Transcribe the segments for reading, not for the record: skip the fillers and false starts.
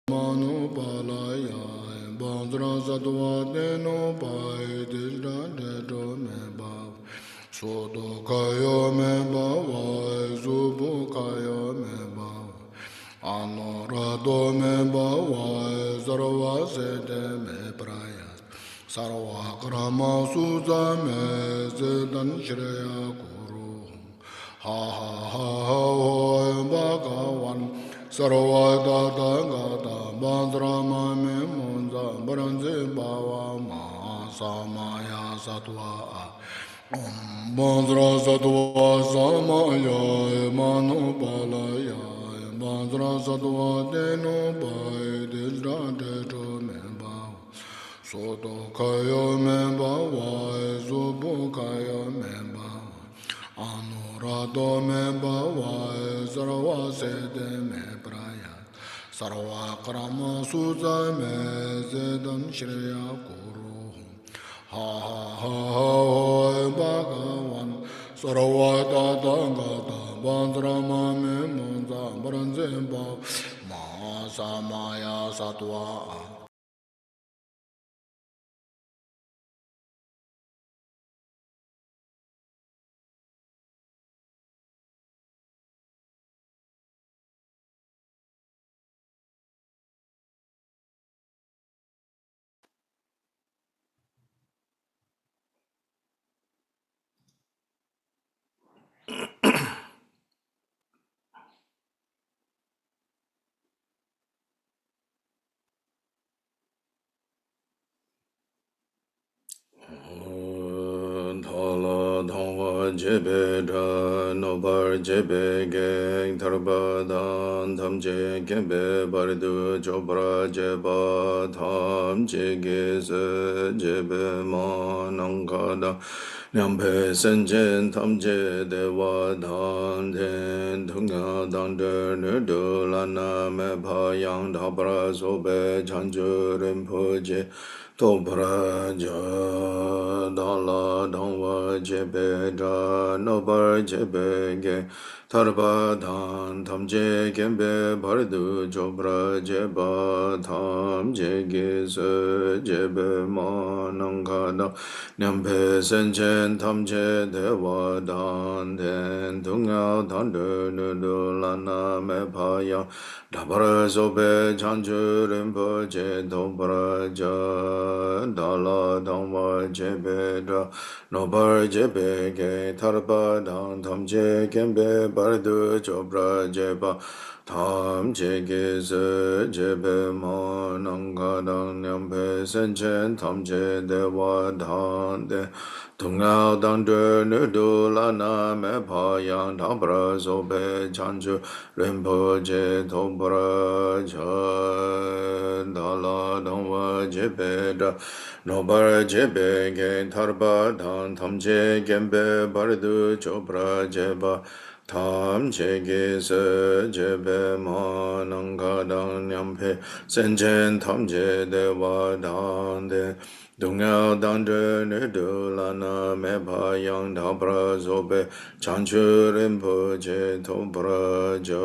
Manu Palaya, Bandra Sadwa Deno Pai, Dildra Dedo Meba, Soto Kayo Meba, Zubu Kayo Meba, Anorado Meba, Sarva Sede Me Praya, Sarva Krama Suza Me, Zedan Shreya Guru, Ha Ha Ha Ha Bhagavan. Sarvada Gata Bandra Mame Munza Baranze Bava Ma Samaya Satwa Bandra Satwa Samaya Manu Palaya Bandra Satwa Deno Bai Dildra Deto Meba Soto Kayo Meba Vai Zubu Kayo Meba Anurado me bawa sarva sede me praya sarva krama suza me zedan shreya guru ha ha ha ha bhagavan sarva tata gata bandra me munza baranze bhav ma samaya satwa Thala thangwa jebe dha nobar jebe geng tharba dhan tham je kembe baridu chopra jeba tham je ge se jebe ma nangka dha nyampe sen jen tham je dewa dhan ten thunga dhan de nudu lana me pa yang dhabra sobe chanchu rinpo je Tobra ja dala dangwa jebe da nobar jebe ge tarba dhan tam je gembe bardu jobra jeba tham je ge se jebe ma nangka da nyampe sen chen tam je dewa dhan ten tunga dhan de nudu lana me pa yang Dabara sobe chanchu rinpo che dobra ja dala dhamma jebe dra nobar jebe ge tarpa dhan tham je kembe bardu chopra jeba tham je ge se jebe ma nangka dhan nyampe sen chen tham je dewa dhan de Tunga dang de nudu lana me pa yang dhabra sobe chanchu rinpo je tobra cha dala dangwa jebe da nobar jebe ge tarba dhan tam je gembe bardu chopra jeba tam je ge se jebe ma nangka dang nyampe sen chen tam je dewa dhan de Dunga danda nudu lana me pa yang dabra zobe chanchu rinpo je tobra ja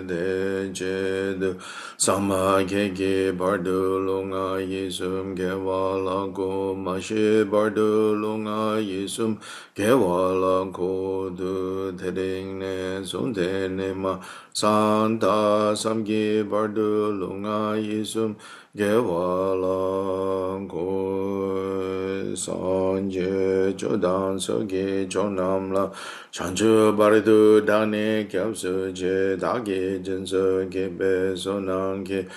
de je du sama ke ge bardu lunga yisum ge wala go mashi bardu lunga yisum ge wala go du teding ne sun te ne ma santa samgi bardu lunga yisum Gewalang ko sanje chodang soge chonam la chanchu baridu dane kyapsu je dagi jinsu kebe sonang ke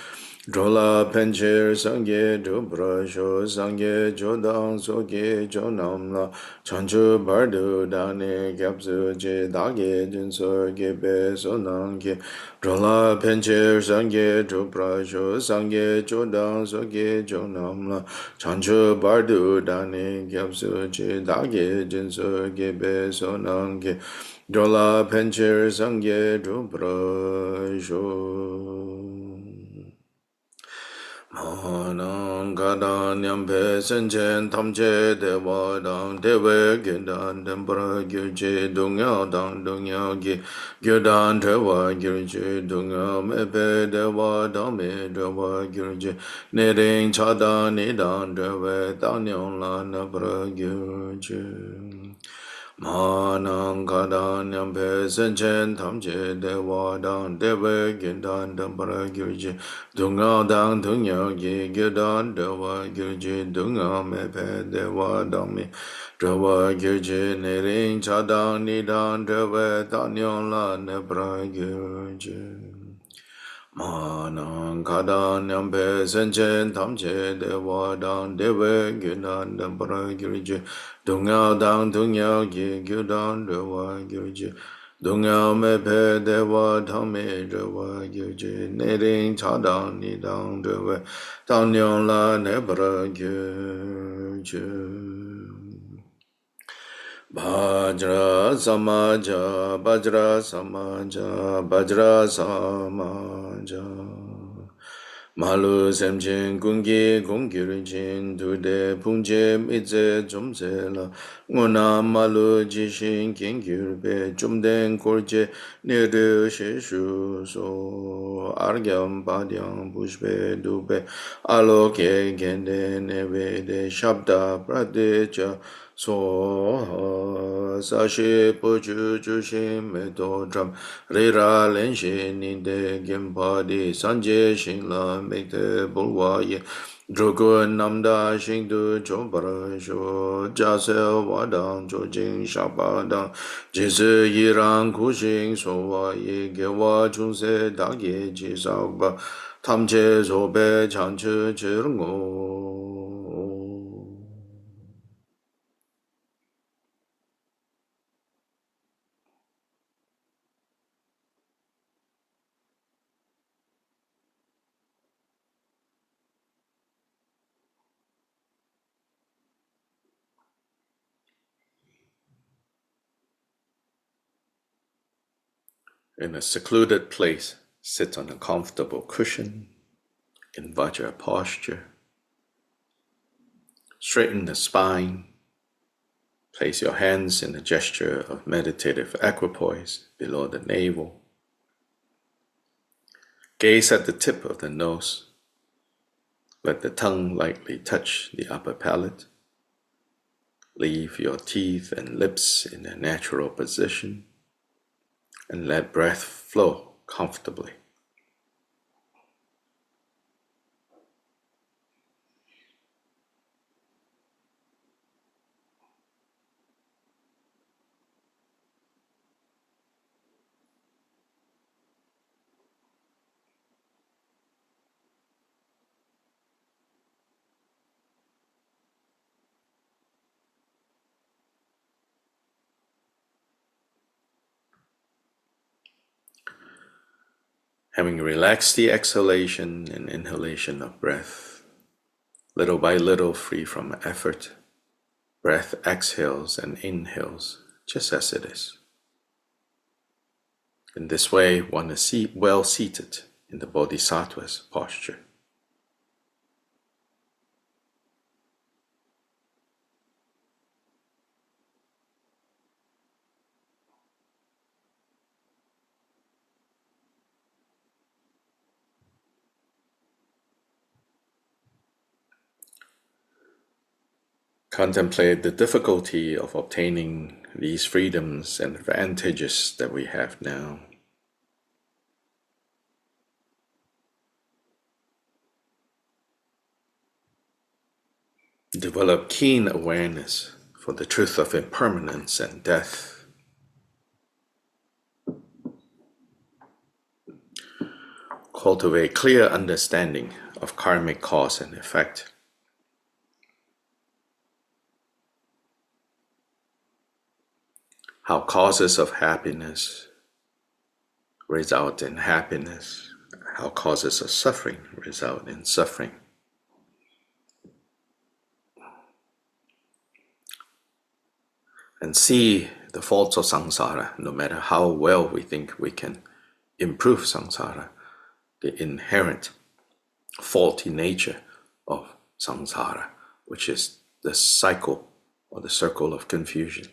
Drola pencher sangye dhubra sho sangye chodang soge chonam la chanchu bardu dane kyapsu je dagi jinsu kebe sonang ke Drola pencher sangye dhubra sho sangye chodang soge chonam la chanchu bardu dane kyapsu je dagi jinsu kebe sonang ke Drola pencher sangye dhubra sho Mana Manang Kada Nyampe Senchen Tamche Dewa Dang Dewe Gyodan Tempura Gyurche Dungya Dang Dungya Gi Gyodan Dewa Gyurche Dungya Mepe Dewa Dame Dewa Gyurche Nering Chada Nidan Dewe Danyong La Napra Gyurche Manang Kada Nyampe Senchen Tamche Dewa Dang Dewe Gyodan Tempura Gyurche Dunga Dang Dunya Gi Gyodan Dewa Gyurche Dunga Mepe Dewa Dami Dewa Gyurche Nering Chadang Nidan Dewe Danyon La Nebra Gyurche Manang Kada Nyampe Senchen Tamche Dewa Dang Dewe Gyodan Tempura Gyurche Dunga Dang Dunya Gi Gyodan Dewa Gyurche Dunga Mepe Dewa Dhamme Dewa Gyurche Nering Chadang Nidang Dewa Danyon La Nebra Gyurche Bajra Samaja Bajra Samaja Bajra Samaja Malu Semchen Gungi Gungirin Dude Pungje Midze Jumzela Nguna Malu Jishin Kingirbe Jumden Korje Nere Shishu So Argyam Padyam Pushbe Dube Aloke Gende Neve De Shabda Pradecha So Sashi Pochu Jushin Medo Dram Rira Lenshin Ninde Gimpadi Sanje Shinla Mekte Bulwaye Drogo Namda Shingdu Chombara Sho Jase Wadang Chojing Shabadang Jise Yirang Kushing Sowaye Gewa Chunse Dagye Jisagba Tamche Sobe Chanche Chirngo In a secluded place, sit on a comfortable cushion in Vajra posture. Straighten the spine. Place your hands in a gesture of meditative equipoise below the navel. Gaze at the tip of the nose. Let the tongue lightly touch the upper palate. Leave your teeth and lips in their natural position. And let breath flow comfortably. Having relaxed the exhalation and inhalation of breath, little by little free from effort, breath exhales and inhales just as it is. In this way, one is well seated in the Bodhisattva's posture. Contemplate the difficulty of obtaining these freedoms and advantages that we have now. Develop keen awareness for the truth of impermanence and death. Cultivate clear understanding of karmic cause and effect. How causes of happiness result in happiness, how causes of suffering result in suffering. And see the faults of samsara, no matter how well we think we can improve samsara, the inherent faulty nature of samsara, which is the cycle or the circle of confusion.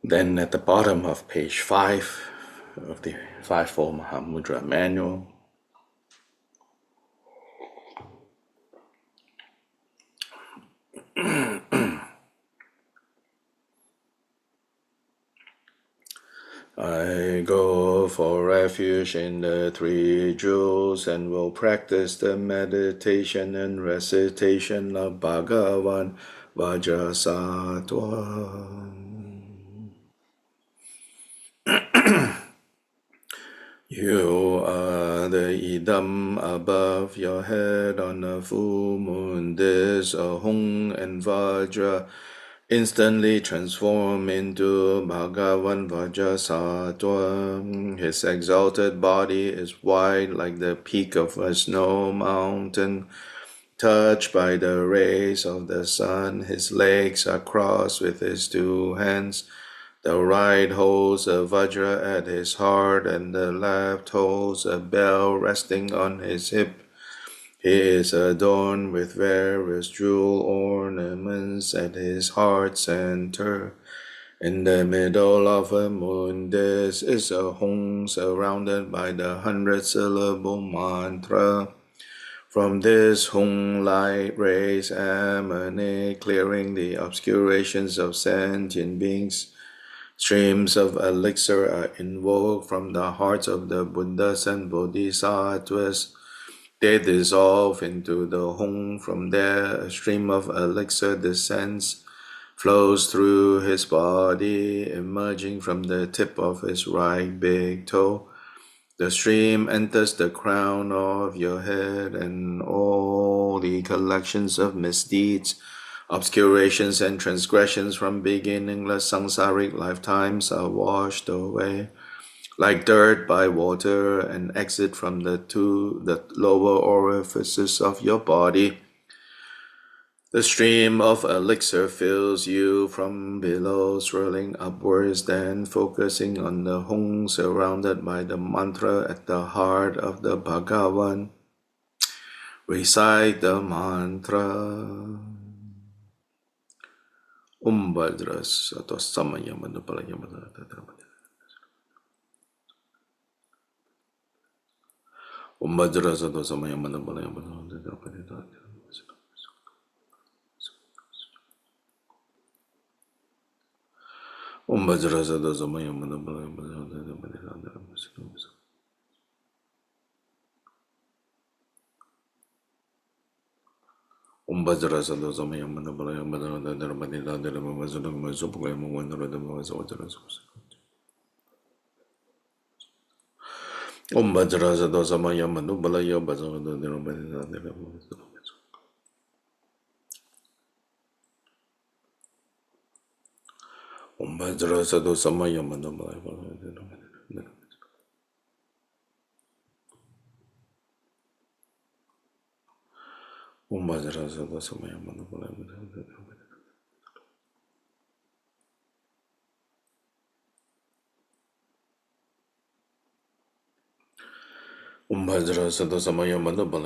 Then at the bottom of page 5 of the Fivefold Mahamudra manual, I go for refuge in the three jewels and will practice the meditation and recitation of Bhagavan Vajrasattva. You are the idam above your head on a full moon. This Ahung and Vajra instantly transform into Bhagavan Vajrasattva. His exalted body is wide like the peak of a snow mountain. Touched by the rays of the sun, his legs are crossed with his two hands. The right holds a vajra at his heart, and the left holds a bell resting on his hip. He is adorned with various jewel ornaments at his heart center. In the middle of a moon, this is a hung surrounded by the 100-syllable mantra. From this hung light rays emanate, clearing the obscurations of sentient beings. Streams of elixir are invoked from the hearts of the Buddhas and Bodhisattvas. They dissolve into the hung. From there, a stream of elixir descends, flows through his body, emerging from the tip of his right big toe. The stream enters the crown of your head, and all the collections of misdeeds, obscurations, and transgressions from beginningless samsaric lifetimes are washed away like dirt by water and exit from the lower orifices of your body. The stream of elixir fills you from below, swirling upwards, then focusing on the hung surrounded by the mantra at the heart of the Bhagavan. Recite the mantra. Bhadras atau samaya manupalaya Bhadras atau samaya manupalaya Om Vajra Sada Samaya Manabala Om Vajra Sada Samaya Manabala Madhara Om Vajra Sada Samaya Manubala Om Vajra Sada Samaya Manabala Om Vajra Sada Samaya Manabala Om Vajra Sada Samaya Manabala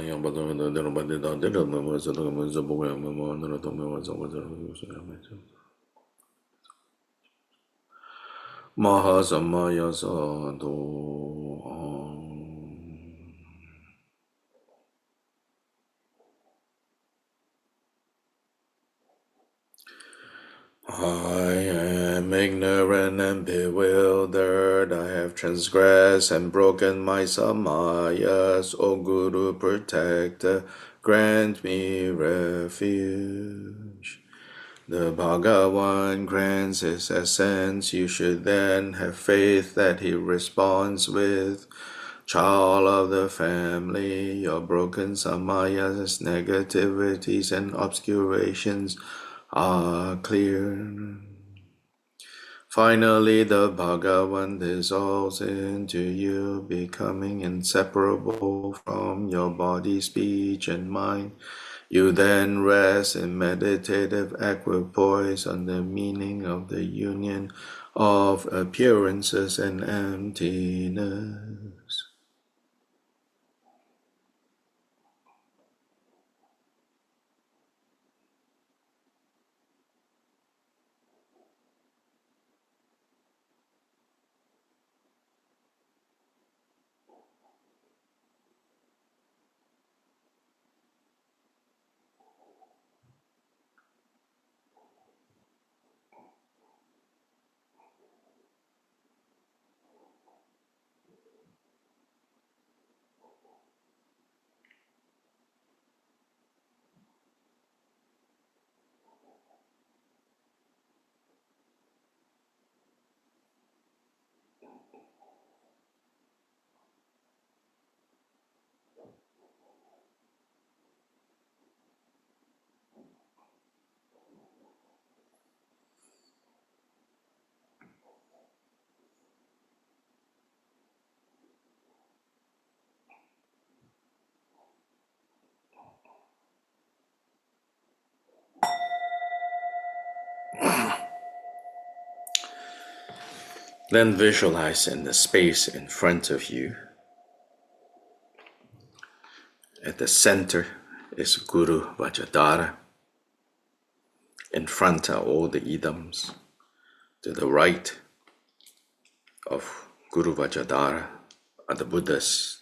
Maha Samaya Sadhu I am ignorant and bewildered. I have transgressed and broken my samayas. O Guru Protector, grant me refuge. The Bhagavan grants his essence. You should then have faith that he responds with child of the family. Your broken samayas, negativities, and obscurations are clear. Finally, the Bhagavan dissolves into you, becoming inseparable from your body, speech, and mind. You then rest in meditative equipoise on the meaning of the union of appearances and emptiness. Then visualize in the space in front of you. At the center is Guru Vajradhara. In front are all the idams. To the right of Guru Vajradhara are the Buddhas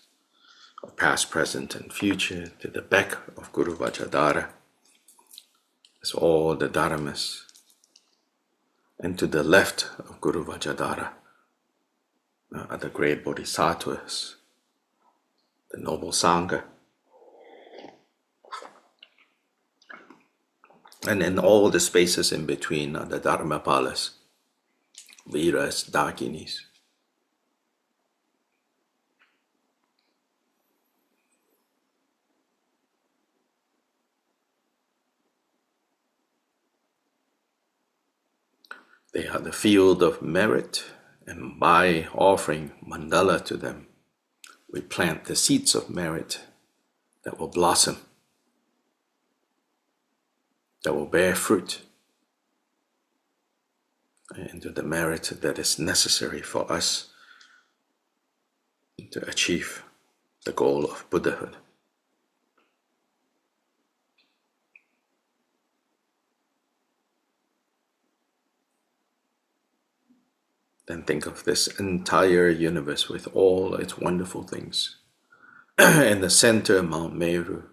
of past, present, and future. To the back of Guru Vajradhara is all the Dharmas. And to the left of Guru Vajradhara are the great Bodhisattvas, the noble Sangha. And in all the spaces in between are the Dharmapalas, Viras, Dakinis. They are the field of merit, and by offering mandala to them, we plant the seeds of merit that will blossom, that will bear fruit into the merit that is necessary for us to achieve the goal of Buddhahood. Then think of this entire universe with all its wonderful things. In the center, Mount Meru,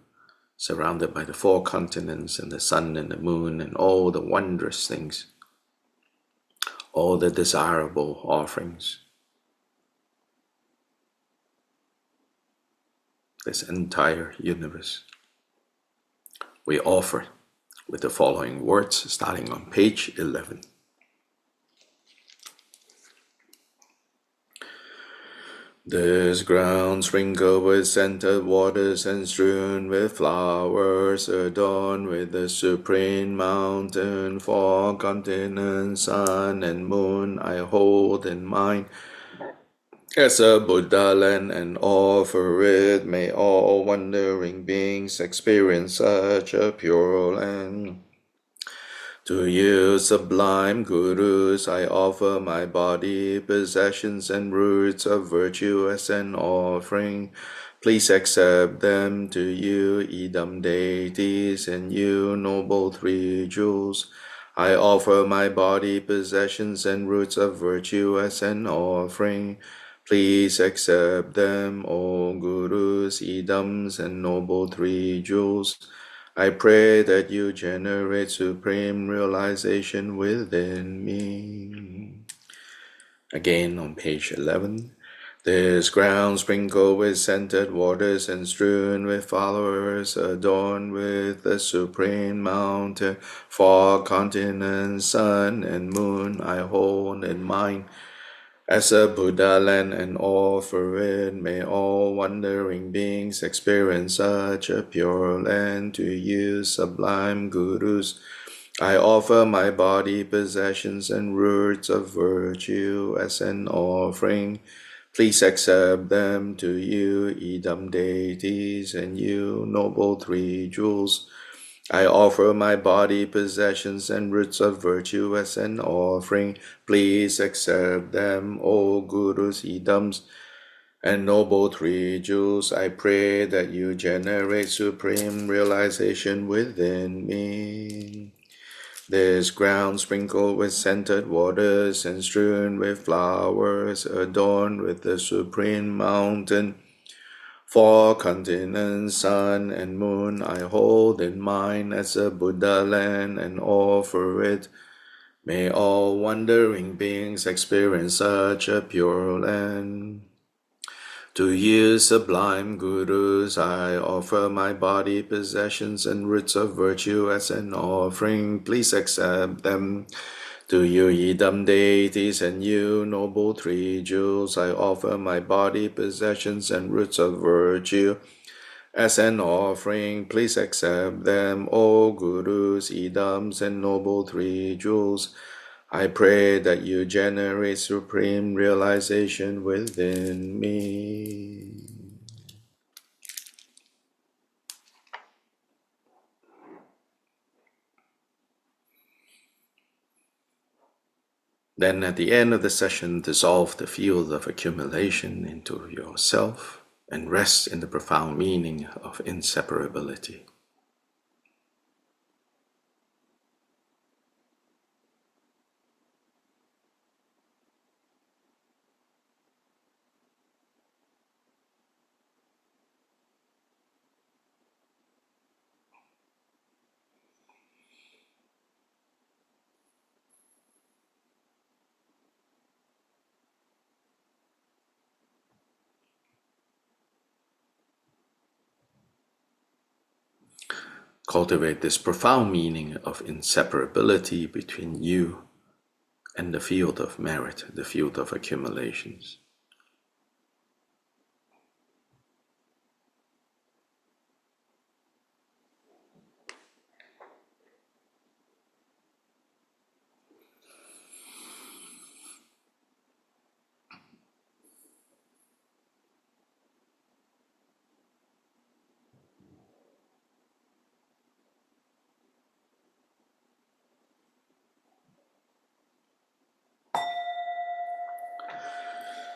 surrounded by the 4 continents and the sun and the moon and all the wondrous things. all the desirable offerings. This entire universe we offer with the following words starting on page 11. This ground sprinkled with scented waters and strewn with flowers, adorned with the supreme mountain, four continents, sun and moon, I hold in mind as a Buddha land and offer it. May all wandering beings experience such a pure land. To you, sublime gurus, I offer my body, possessions, and roots of virtue as an offering. Please accept them. To you, Idam deities, and you, noble three jewels, I offer my body, possessions, and roots of virtue as an offering. Please accept them, O gurus, idams, and noble three jewels. I pray that you generate supreme realization within me. Again on page 11. This ground sprinkled with scented waters and strewn with flowers, adorned with the supreme mountain, four continents, sun and moon, I hold in mind as a Buddha land and offer it. May all wandering beings experience such a pure land. To you, sublime gurus, I offer my body, possessions, and roots of virtue as an offering. Please accept them. To you, Idam deities, and you, noble three jewels, I offer my body, possessions, and roots of virtue as an offering. Please accept them, O gurus, idams, and noble three jewels. I pray that you generate supreme realization within me. This ground sprinkled with scented waters and strewn with flowers, adorned with the supreme mountain, four continents, sun and moon, I hold in mind as a Buddha land and offer it. May all wandering beings experience such a pure land. To you, sublime gurus, I offer my body, possessions, and roots of virtue as an offering. Please accept them. To you, Idam deities, and you, noble three jewels, I offer my body, possessions, and roots of virtue as an offering. Please accept them, O gurus, idams, and noble three jewels. I pray that you generate supreme realization within me. Then at the end of the session, dissolve the field of accumulation into yourself and rest in the profound meaning of inseparability. Cultivate this profound meaning of inseparability between you and the field of merit, the field of accumulations.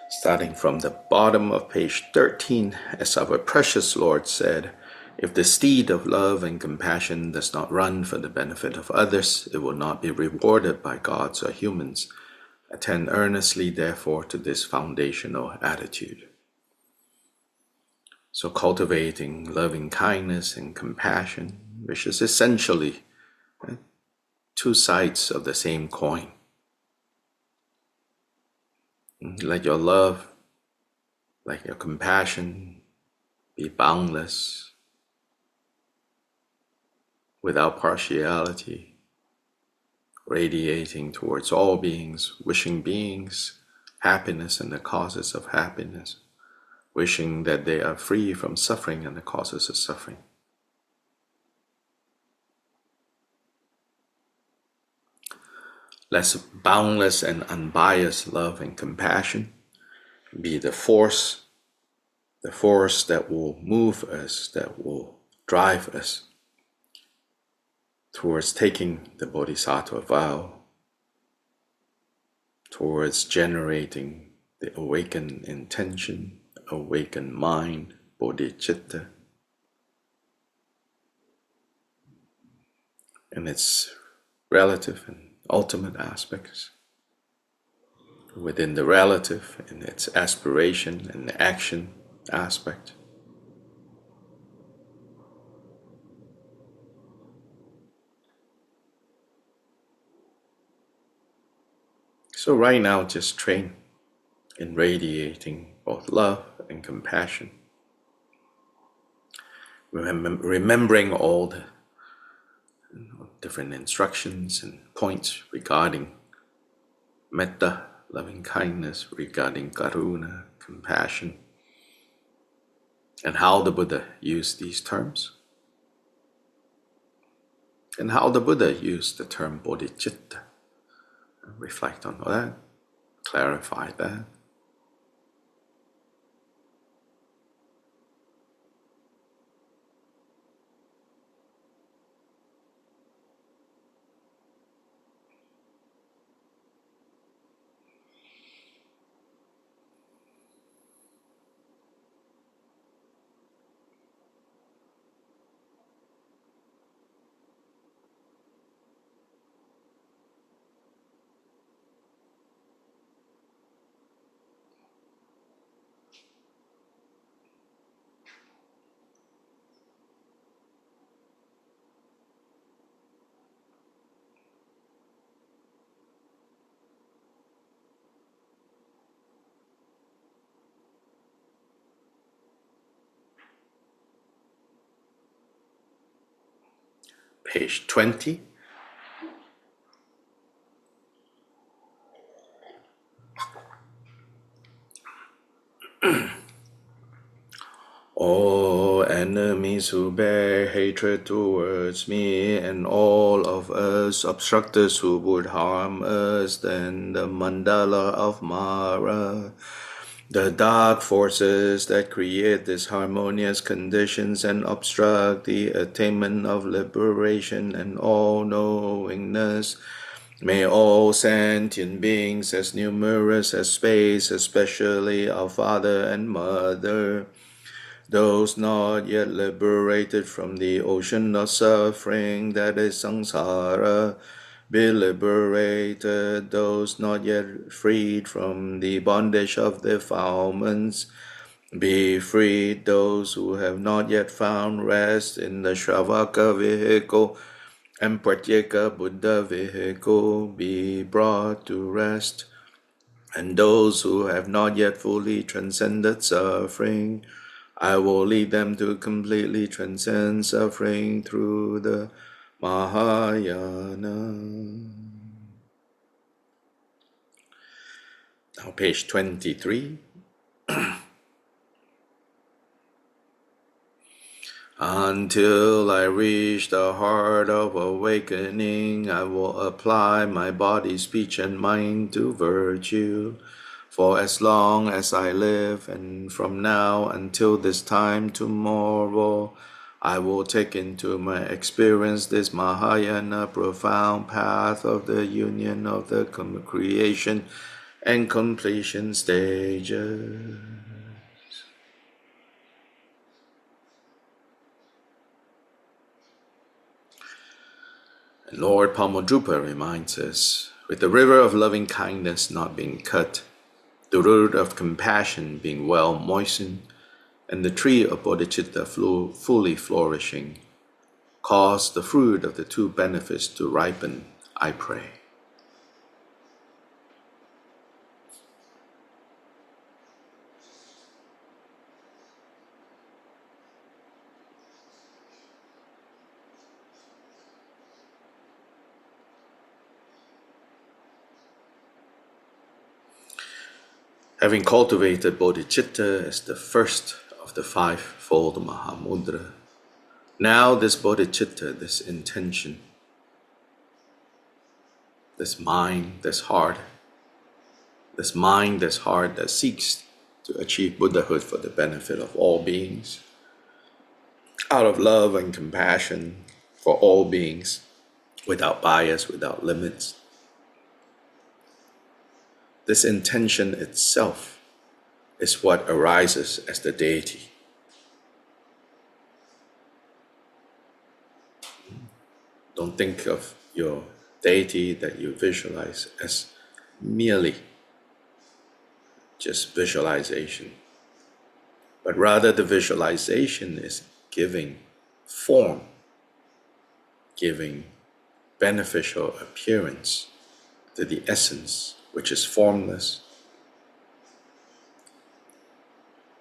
Starting from the bottom of page 13, as our precious Lord said, if the steed of love and compassion does not run for the benefit of others, it will not be rewarded by gods or humans. Attend earnestly, therefore, to this foundational attitude. So cultivating loving kindness and compassion, which is essentially two sides of the same coin. Let your love, like your compassion, be boundless, without partiality, radiating towards all beings, wishing beings happiness and the causes of happiness, wishing that they are free from suffering and the causes of suffering. Let boundless and unbiased love and compassion be the force that will move us, that will drive us towards taking the Bodhisattva vow, towards generating the awakened intention, awakened mind, bodhicitta, in its relative and ultimate aspects, within the relative in its aspiration and action aspect. So right now, just train in radiating both love and compassion, remembering all the different instructions and points regarding metta, loving kindness, regarding karuna, compassion, and how the Buddha used these terms, and how the Buddha used the term bodhicitta. Reflect on that, clarify that. Page 20. All enemies who bear hatred towards me, and all of us obstructors who would harm us, then the mandala of Mara, the dark forces that create disharmonious conditions and obstruct the attainment of liberation and all-knowingness, may all sentient beings as numerous as space, especially our Father and Mother, those not yet liberated from the ocean of suffering that is samsara, be liberated. Those not yet freed from the bondage of defilements, be freed. Those who have not yet found rest in the Shravaka vehicle and Pratyeka Buddha vehicle, be brought to rest. And those who have not yet fully transcended suffering, I will lead them to completely transcend suffering through the Mahayana. Now page 23. Until I reach the heart of awakening, I will apply my body, speech, and mind to virtue. For as long as I live, and from now until this time tomorrow, I will take into my experience this Mahayana profound path of the union of the creation and completion stages. Lord Pamadrupa reminds us, with the river of loving kindness not being cut, the root of compassion being well moistened, and the tree of bodhicitta fully flourishing, cause the fruit of the two benefits to ripen, I pray. Having cultivated bodhicitta as the first of the fivefold Mahamudra, now this bodhicitta, this intention, this mind, this heart that seeks to achieve Buddhahood for the benefit of all beings, out of love and compassion for all beings, without bias, without limits. This intention itself is what arises as the deity. Don't think of your deity that you visualize as merely just visualization, but rather the visualization is giving form, giving beneficial appearance to the essence, which is formless,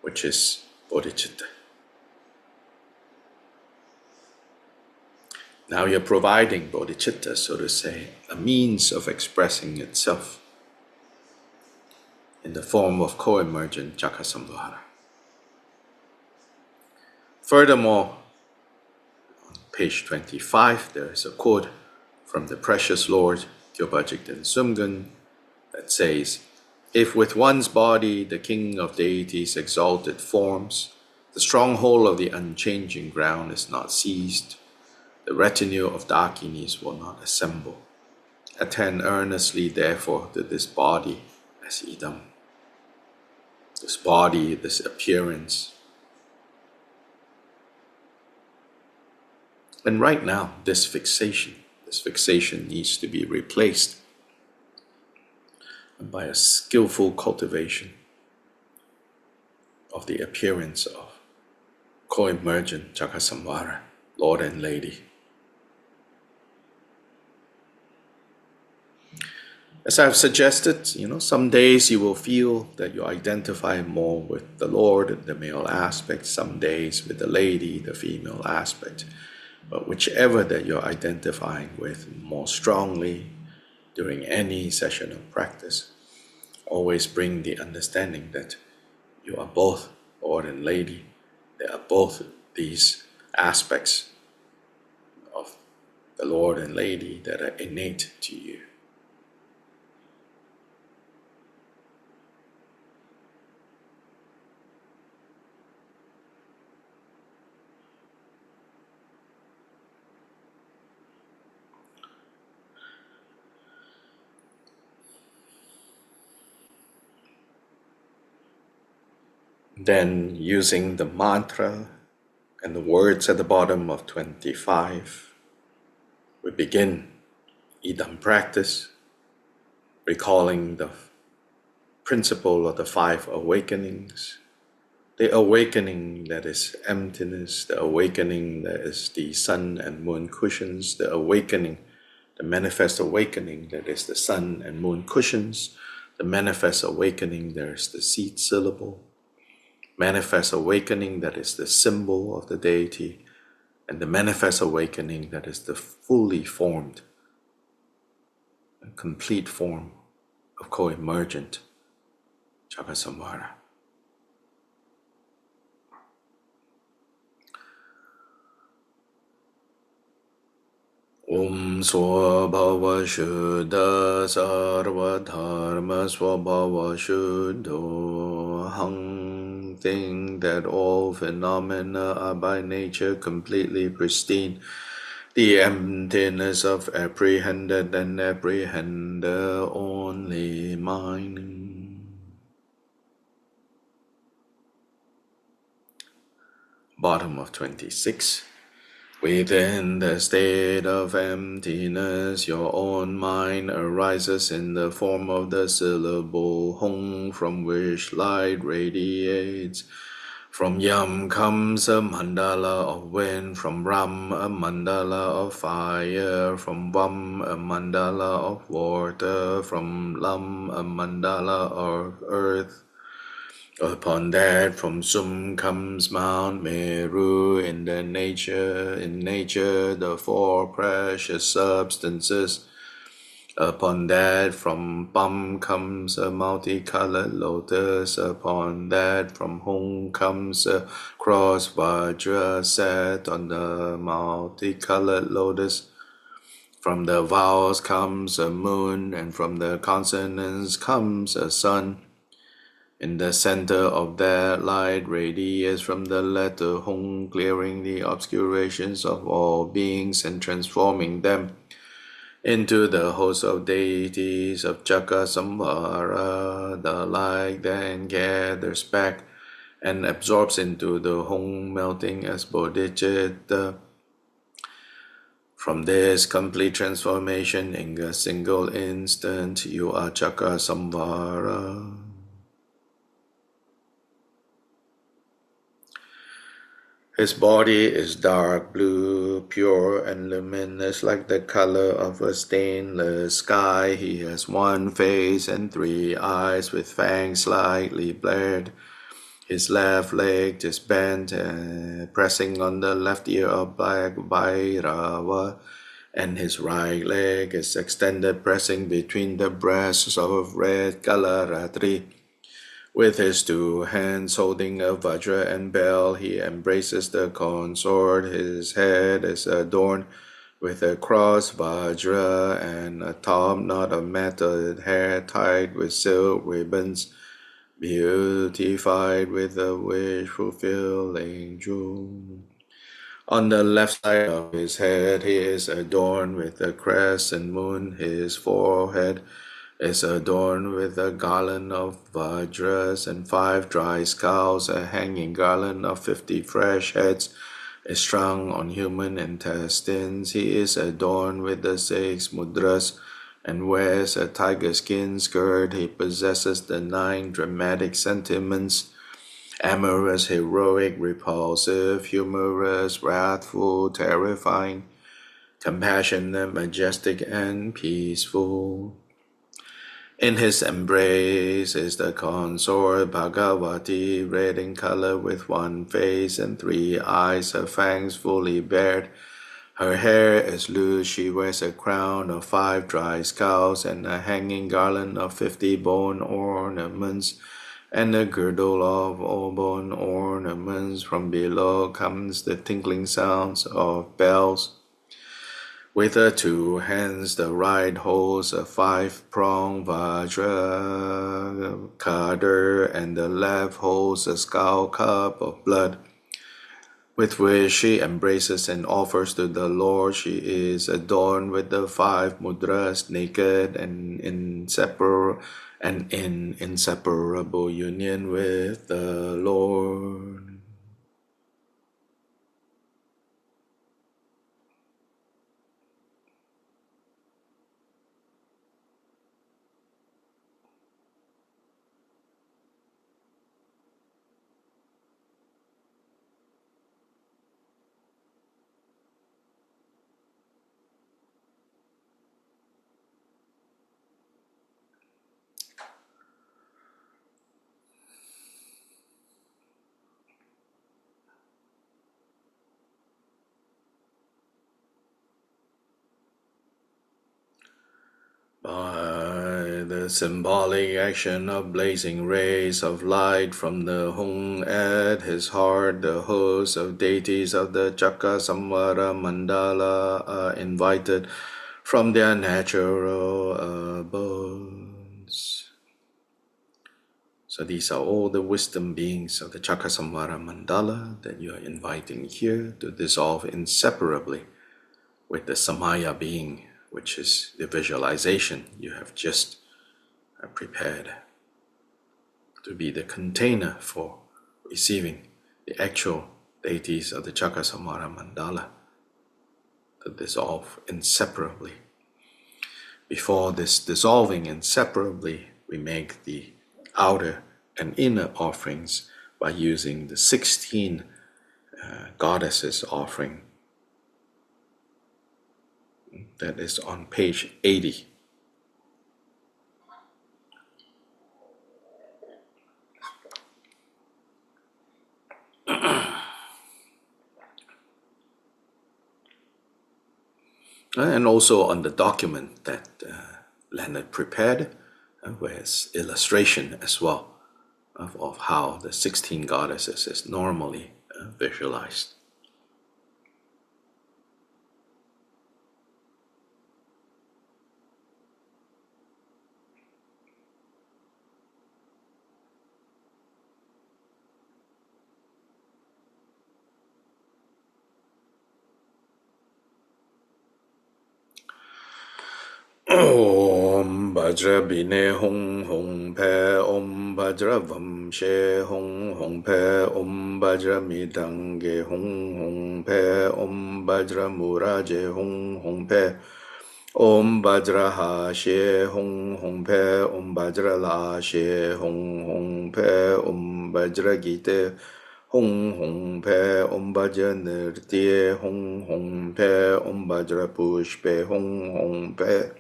which is bodhicitta. Now you're providing bodhicitta, so to say, a means of expressing itself in the form of co-emergent Chakkasamvara. Furthermore, on page 25, there is a quote from the precious Lord Gyobajigden Sumgun that says, "If with one's body the king of deities exalted forms, the stronghold of the unchanging ground is not seized, the retinue of Dakinis will not assemble. Attend earnestly, therefore, to this body as idam." This body, this appearance. And right now, this fixation needs to be replaced by a skillful cultivation of the appearance of co-emergent Chakkasamvara, Lord and Lady. As I've suggested, some days you will feel that you identify more with the Lord, the male aspect, some days with the lady, the female aspect. But whichever that you're identifying with more strongly during any session of practice, always bring the understanding that you are both Lord and Lady. There are both these aspects of the Lord and Lady that are innate to you. Then, using the mantra and the words at the bottom of 25, we begin idam practice, recalling the principle of the 5 awakenings, the awakening that is emptiness, the awakening that is the sun and moon cushions, the manifest awakening that is the sun and moon cushions, the manifest awakening that is the seed syllable, manifest awakening that is the symbol of the deity, and the manifest awakening that is the fully formed and complete form of co-emergent Chakkasamvara. Om Swabhava Shuddha Sarva Dharma Swabhava Shuddho Hang. Think that all phenomena are by nature completely pristine. The emptiness of apprehended and apprehender only mine. Bottom of 26. Within the state of emptiness, your own mind arises in the form of the syllable Hong, from which light radiates. From Yam comes a mandala of wind, from Ram a mandala of fire, from Vam a mandala of water, from Lam a mandala of earth. Upon that, from Sum comes Mount Meru. In nature, the 4 precious substances Upon that from Pam comes a multicolored lotus. Upon that from Hong comes a cross Vajra set on the multicolored lotus. From the vowels comes a moon, and from the consonants comes a sun. In the center of that light radiates from the letter Hong, clearing the obscurations of all beings and transforming them into the host of deities of Chakasamvara. The light then gathers back and absorbs into the Hong, melting as bodhicitta. From this complete transformation in a single instant, you are Chakasamvara. His body is dark blue, pure and luminous like the color of a stainless sky. He has one face and 3 eyes with fangs slightly blared. His left leg is bent, pressing on the left ear of black Bhairava, and his right leg is extended, pressing between the breasts of red Kalaratri. With his 2 hands holding a vajra and bell, he embraces the consort. His head is adorned with a cross vajra and a top knot of matted hair tied with silk ribbons, beautified with a wish-fulfilling jewel. On the left side of his head, he is adorned with a crescent moon. His forehead is adorned with a garland of vajras and 5 dry skulls. A hanging garland of 50 fresh heads is strung on human intestines. He is adorned with the 6 mudras and wears a tiger skin skirt. He possesses the 9 dramatic sentiments: amorous, heroic, repulsive, humorous, wrathful, terrifying, compassionate, majestic, and peaceful. In his embrace is the consort Bhagavati, red in color with 1 face and 3 eyes, her fangs fully bared. Her hair is loose, she wears a crown of 5 dry skulls and a hanging garland of 50 bone ornaments, and a girdle of all bone ornaments. From below comes the tinkling sounds of bells. With her 2 hands, the right holds a 5-pronged vajra cutter, and the left holds a skull cup of blood, with which she embraces and offers to the Lord. She is adorned with the 5 mudras, naked and in inseparable union with the Lord. By the symbolic action of blazing rays of light from the Hung at his heart, the hosts of deities of the Chakasamvara Mandala are invited from their natural abodes. So these are all the wisdom beings of the Chakasamvara Mandala that you are inviting here to dissolve inseparably with the Samaya being, which is the visualization you have just prepared to be the container for receiving the actual deities of the Chakasamvara Mandala to dissolve inseparably. Before this dissolving inseparably, we make the outer and inner offerings by using the 16 goddesses offering that is on page 80. And also on the document that Leonard prepared with illustration as well of how the 16 goddesses is normally visualized. Om Bajra Bine Hong Hong Pe Om Bajra Vamshe Hong Hong Pe Om Bajra Midange Hong Hong Pe Om Bajra Muraje Hong Hong Pe Om Bajra Hashe Hong Hong Pe Om Bajra Lashe Hong Hong Pe Om Bajra Gite Hong Hong Pe Om Bajra Nirtye Hong Hong Pe Om Bajra Pushpe Hong Hong Pe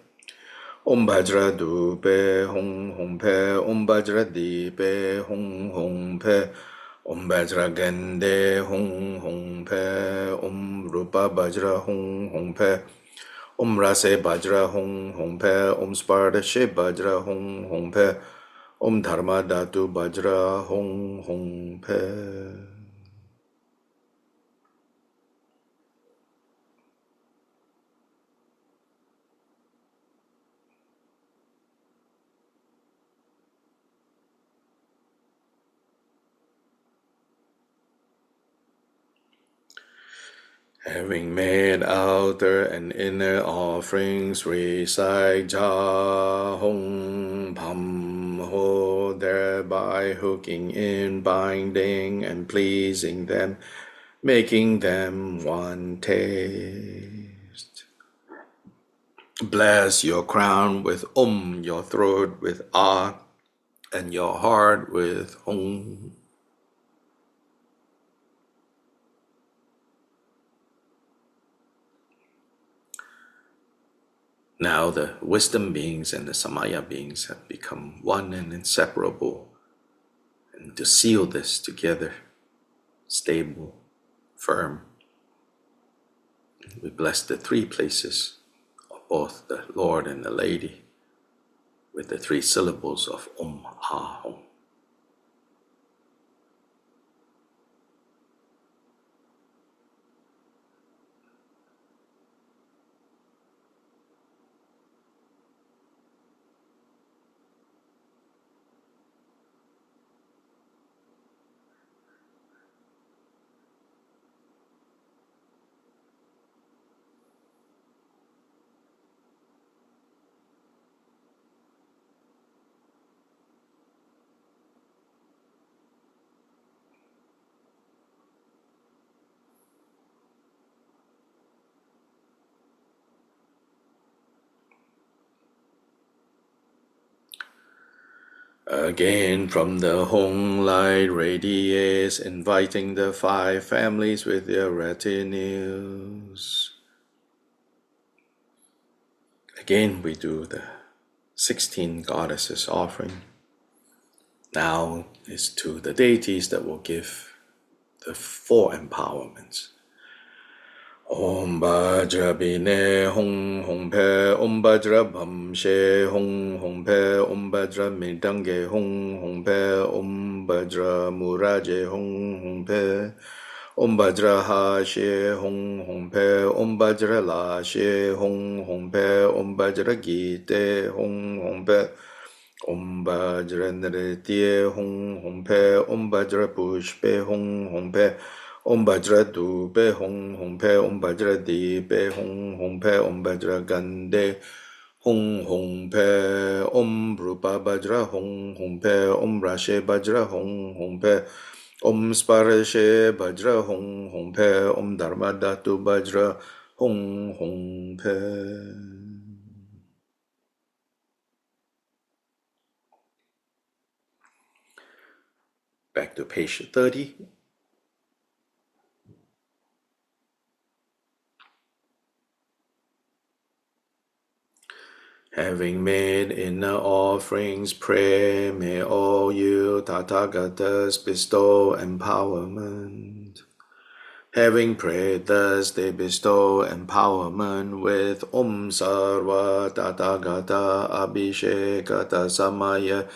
Om Bajra Dupe Hong Hong Pe Om Bajra Dipe Hong Hong Pe Om Bajra Gande Hong Hong Pe Om Rupa Bajra Hong Hong Pe Om Rase Bajra Hong Hong Pe Om Spardashe Bajra Hong Hong Pe Om Dharma Dhatu Bajra Hong Hong Pe. Having made outer and inner offerings, recite Ja Hong Pam Ho, thereby hooking in, binding, and pleasing them, making them one taste. Bless your crown with your throat with Ah, and your heart with Hong. Now the wisdom beings and the Samaya beings have become one and inseparable. And to seal this together, stable, firm, we bless the three places of both the Lord and the Lady with the three syllables of Ah Hong. Again from the Hong light radiates, inviting the five families with their retinues. Again we do the 16 goddesses offering. Now is to the deities that will give the four empowerments. Om Bajra Bine Hong Hong Pe Om Bajra Bhamshe Hong Hong Pe Om Bajra Midange Hong Hong Pe Om Bajra Muraje Hong Hong Pe Om Bajra Hashe Hong Hong Pe Om Bajra Lashe Hong Hong Pe Om Bajra Gite Hong Hong Pe Om Bajra Nritye Hong Hong Pe Om Bajra Pushpe Hong Hong Pe Om Bajra Dupe Hong Hong Pe Om Bajra Dipe Hong Hong Pe Om Bajra Gande Hong Hong Pe Om Rupa Bajra Hong Hong Pe Om Rashe Bajra Hong Hong Pe Om Sparashe Bajra Hong Hong Pe Om Dharma Dhatu Bajra Hong Hong Pe. Back to page 30. Having made inner offerings, pray, may all you Tathagatas bestow empowerment. Having prayed thus, they bestow empowerment with Om Sarva Tathagata Abhishekata Samaya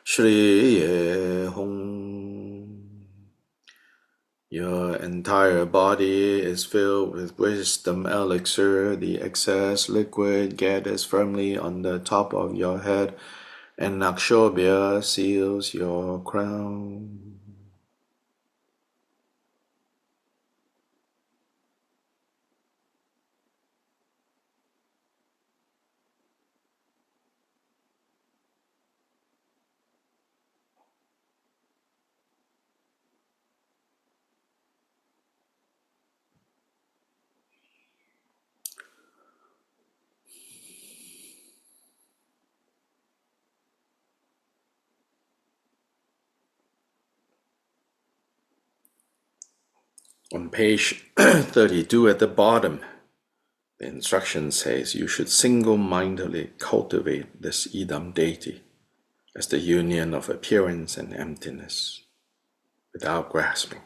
Shriye Hum. Your entire body is filled with wisdom elixir. The excess liquid gathers firmly on the top of your head, and Nakshobhya seals your crown. On page 32 at the bottom, the instruction says you should single-mindedly cultivate this Idam deity as the union of appearance and emptiness, without grasping.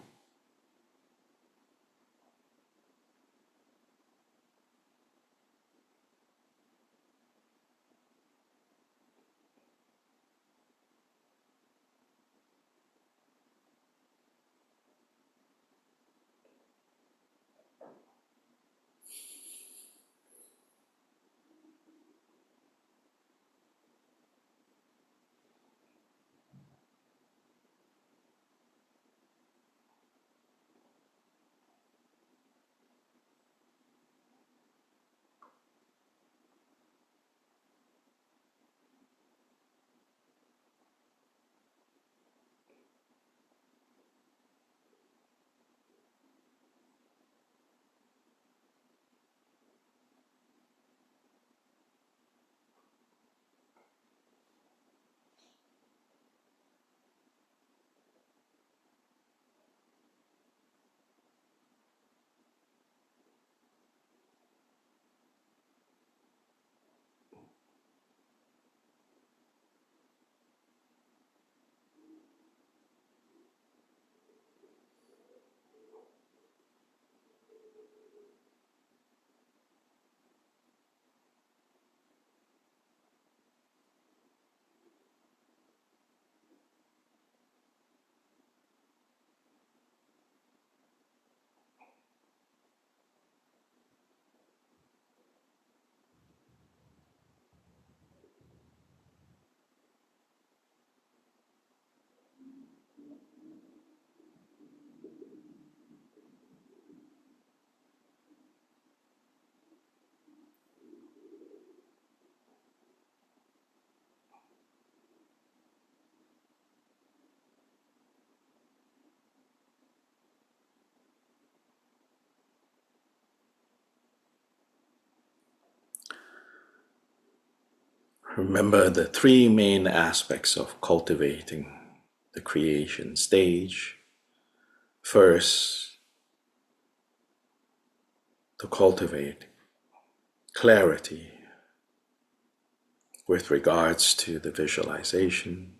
Remember the three main aspects of cultivating the creation stage. First, to cultivate clarity with regards to the visualization.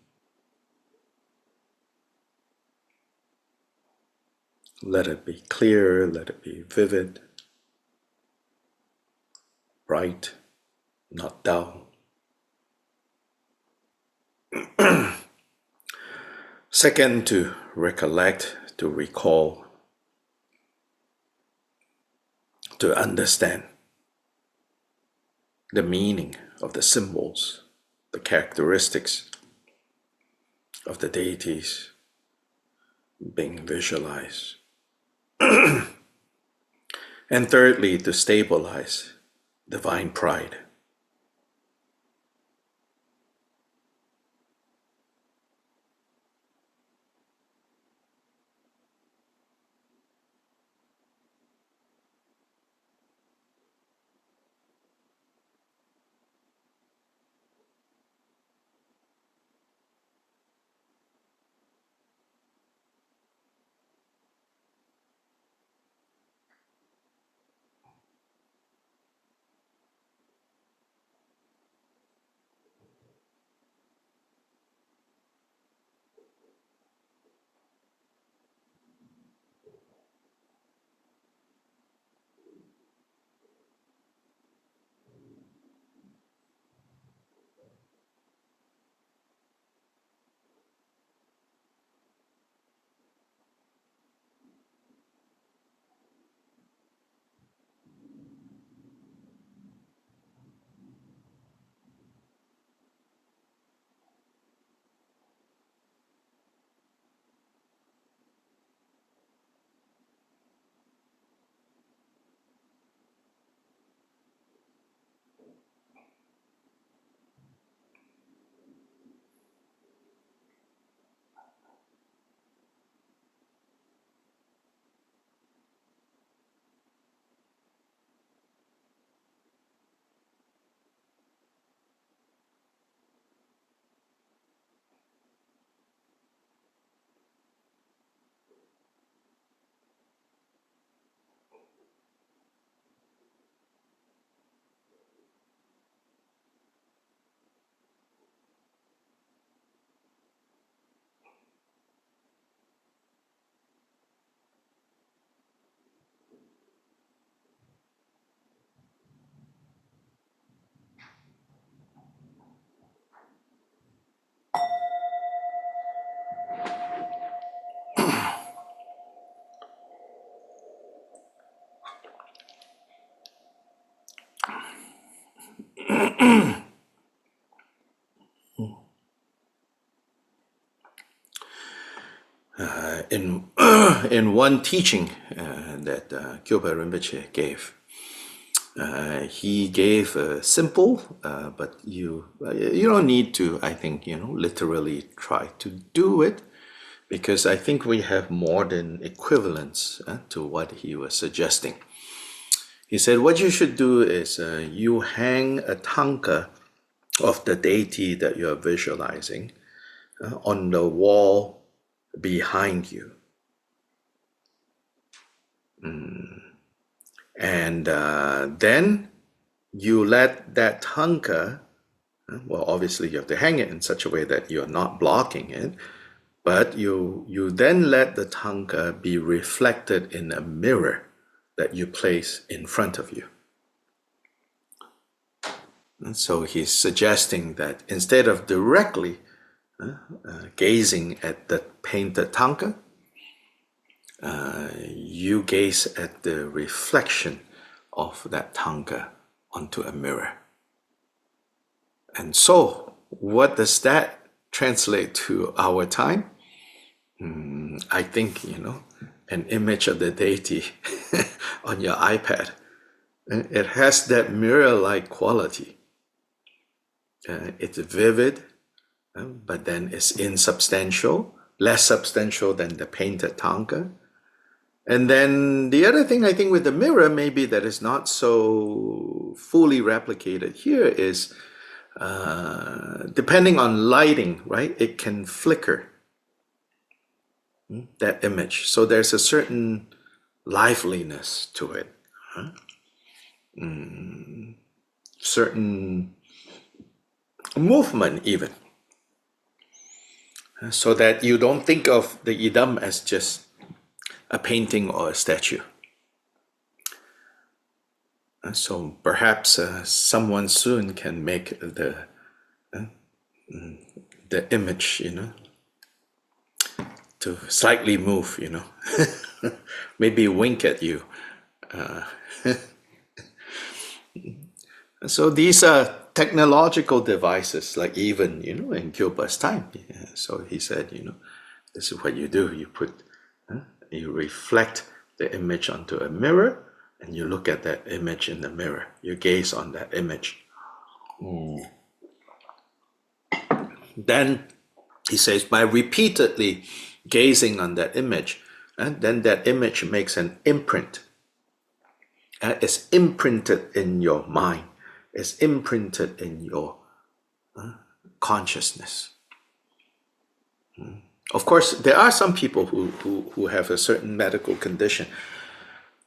Let it be clear, let it be vivid, bright, not dull. Second, to recollect, to recall, to understand the meaning of the symbols, the characteristics of the deities being visualized. And thirdly, to stabilize divine pride. in in one teaching that Kyopa Rinpoche gave, he gave a simple, but you don't need to, I think, literally try to do it, because I think we have modern equivalents to what he was suggesting. He said what you should do is you hang a tanka of the deity that you are visualizing on the wall behind you. And then you let that tanka, well, obviously you have to hang it in such a way that you're not blocking it, but you then let the tanka be reflected in a mirror that you place in front of you. And so he's suggesting that instead of directly gazing at the painted tanka, you gaze at the reflection of that tanka onto a mirror. And so, what does that translate to our time? I think, an image of the deity on your iPad. It has that mirror-like quality. It's vivid, but then it's insubstantial, less substantial than the painted tanka. And then the other thing I think with the mirror maybe that is not so fully replicated here is depending on lighting, right? It can flicker that image. So there's a certain liveliness to it. Certain movement even. So that you don't think of the idam as just a painting or a statue. So perhaps someone soon can make the image, to slightly move, maybe wink at you. So these are technological devices, like even, in Kyopa's time. So he said, this is what you do. You reflect the image onto a mirror, and you look at that image in the mirror. You gaze on that image. Then he says, by repeatedly gazing on that image, then that image makes an imprint. It's imprinted in your mind. It's imprinted in your consciousness. Of course, there are some people who have a certain medical condition,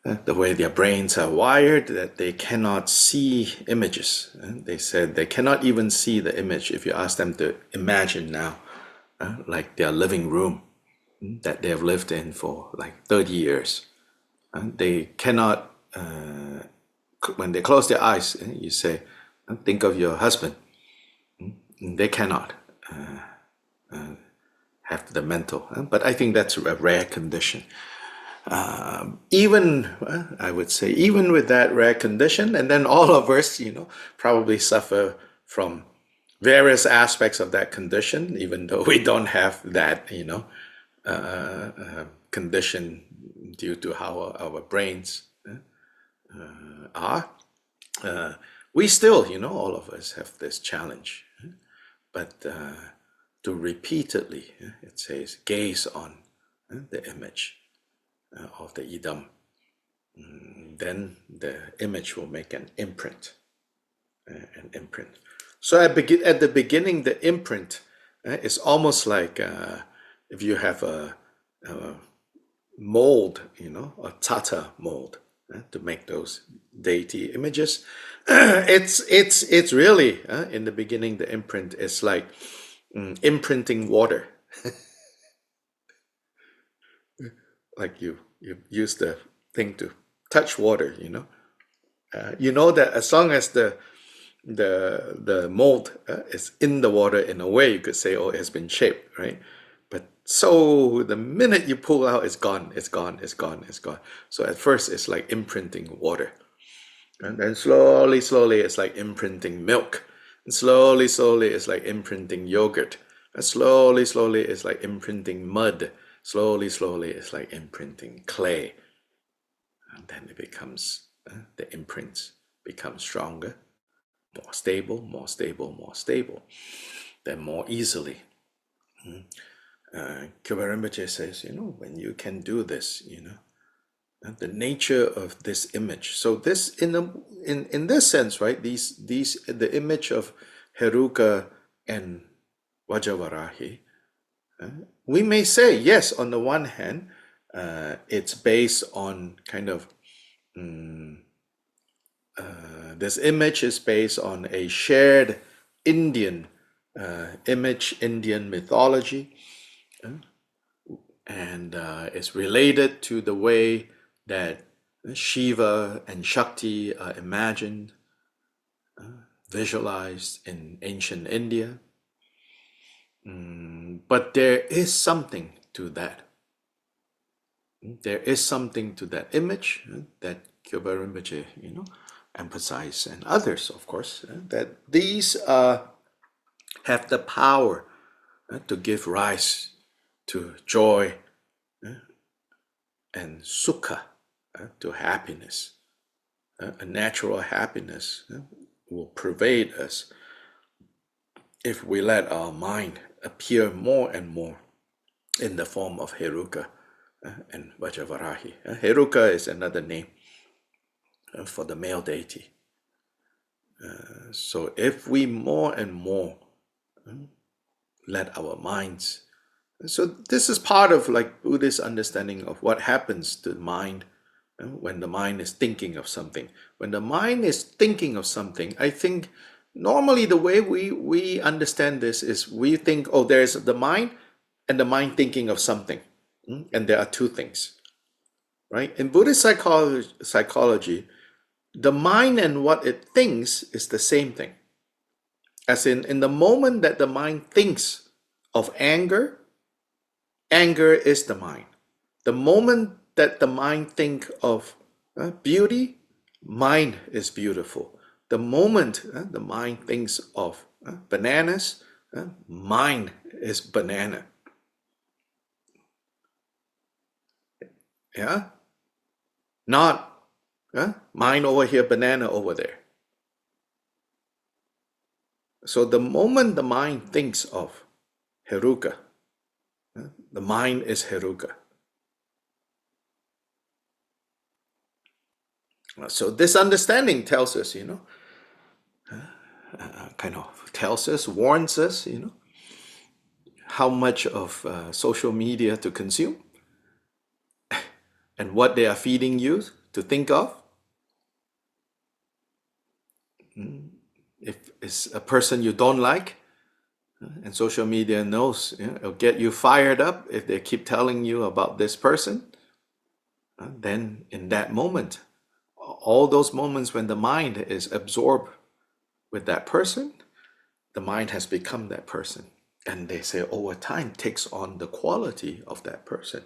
the way their brains are wired, that they cannot see images. They said they cannot even see the image if you ask them to imagine now, like their living room that they have lived in for like 30 years. They cannot, when they close their eyes, you say, think of your husband. They cannot have the mental, but I think that's a rare condition. Even, I would say, even with that rare condition, and then all of us, probably suffer from various aspects of that condition, even though we don't have that, condition due to how our brains are. We still, all of us have this challenge, but to repeatedly, it says, gaze on the image of the idam, then the image will make an imprint. So at the beginning, the imprint is almost like if you have a mold, a tata mold to make those deity images. It's really in the beginning, the imprint is like imprinting water. Like you use the thing to touch water, that as long as the mold is in the water, in a way you could say, oh, it has been shaped, right? But so the minute you pull out, it's gone. So at first it's like imprinting water, and then slowly it's like imprinting milk, and slowly it's like imprinting yogurt, and slowly it's like imprinting mud. Slowly, slowly, it's like imprinting clay. And then it becomes, the imprints become stronger, more stable, more stable, more stable, then more easily. Kyoba Rinpoche says, when you can do this, the nature of this image. So this, in this sense, right? The image of Heruka and Vajavarahi. We may say, yes, on the one hand, it's based on kind of this image is based on a shared Indian image, Indian mythology, and it's related to the way that Shiva and Shakti are imagined, visualized in ancient India. But there is something to that. There is something to that image that Kyoba Rinpoche, emphasize, and others, of course, that these have the power to give rise to joy and sukha, to happiness. A natural happiness will pervade us if we let our mind appear more and more in the form of Heruka and Vajavarahi. Heruka is another name for the male deity. So if we more and more let our minds, so this is part of like Buddhist understanding of what happens to the mind when the mind is thinking of something. When the mind is thinking of something, I think normally the way we understand this is we think, oh, there's the mind and the mind thinking of something. And there are two things, right? In Buddhist psychology, the mind and what it thinks is the same thing. As in the moment that the mind thinks of anger, anger is the mind. The moment that the mind think of beauty, mind is beautiful. The moment the mind thinks of bananas, mind is banana. Yeah? Not mind over here, banana over there. So the moment the mind thinks of Heruka, the mind is Heruka. So this understanding tells us, kind of tells us, warns us, how much of social media to consume and what they are feeding you to think of. If it's a person you don't like, and social media knows, it'll get you fired up if they keep telling you about this person, then in that moment, all those moments when the mind is absorbed with that person, the mind has become that person. And they say over time takes on the quality of that person.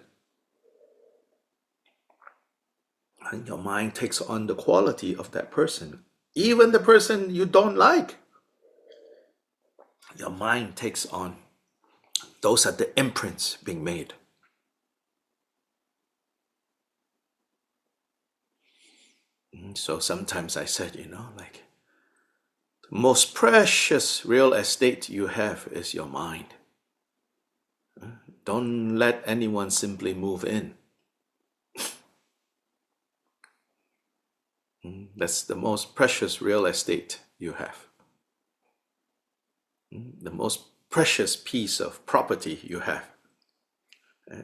And your mind takes on the quality of that person. Even the person you don't like, your mind takes on. Those are the imprints being made. So sometimes I said, like, the most precious real estate you have is your mind. Don't let anyone simply move in. That's the most precious real estate you have. The most precious piece of property you have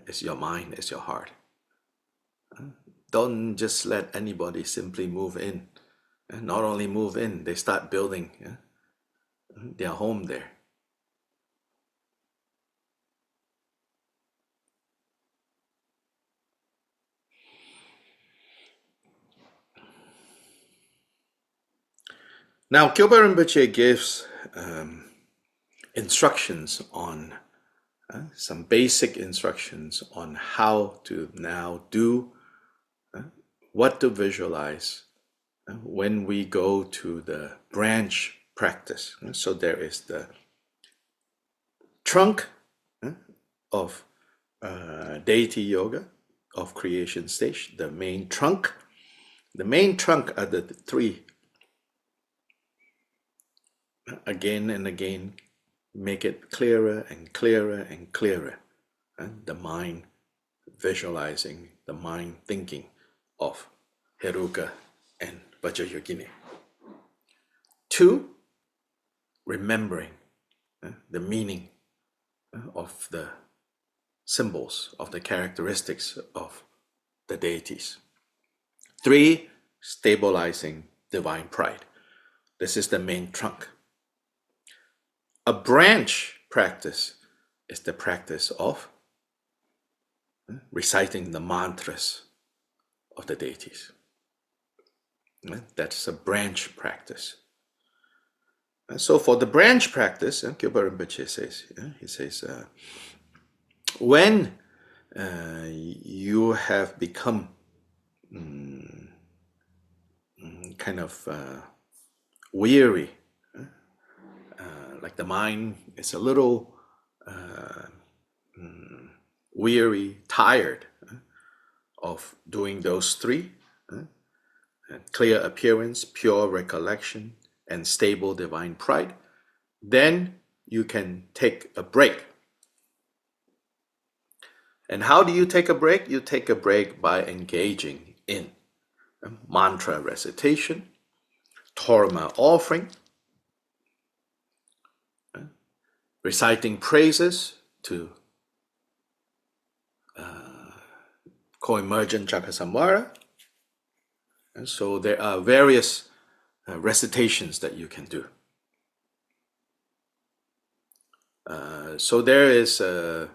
is your mind, is your heart. Don't just let anybody simply move in. Not only move in, they start building their home there. Now, Kyoba Rinpoche gives instructions on, some basic instructions on how to now do, what to visualize when we go to the branch practice. So there is the trunk of deity yoga of creation stage, the main trunk. The main trunk are the three. Again and again, make it clearer and clearer and clearer. And the mind visualizing, the mind thinking of Heruka and Vajrayogini. 2, remembering the meaning of the symbols, of the characteristics of the deities. 3, stabilizing divine pride. This is the main trunk. A branch practice is the practice of reciting the mantras of the deities. That's a branch practice. So for the branch practice, Gilbert Rinpoche says, he says, when you have become kind of weary, like the mind is a little weary, tired of doing those 3, clear appearance, pure recollection, and stable divine pride, then you can take a break. And how do you take a break? You take a break by engaging in mantra recitation, torma offering, reciting praises to co-emergent Chakasamvara. And so there are various recitations that you can do. So there is a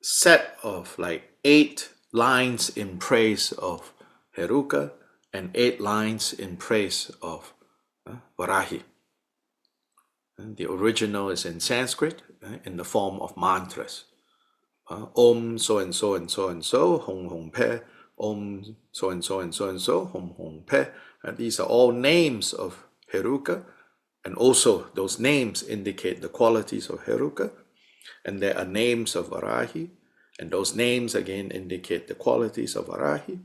set of like 8 lines in praise of Heruka and 8 lines in praise of Varahi. And the original is in Sanskrit in the form of mantras. Om so and so and so and so, Hong Hong Pe. Om so and so and so and so, Hong Hong Pe. These are all names of Heruka, and also those names indicate the qualities of Heruka. And there are names of Varahi, and those names again indicate the qualities of Varahi.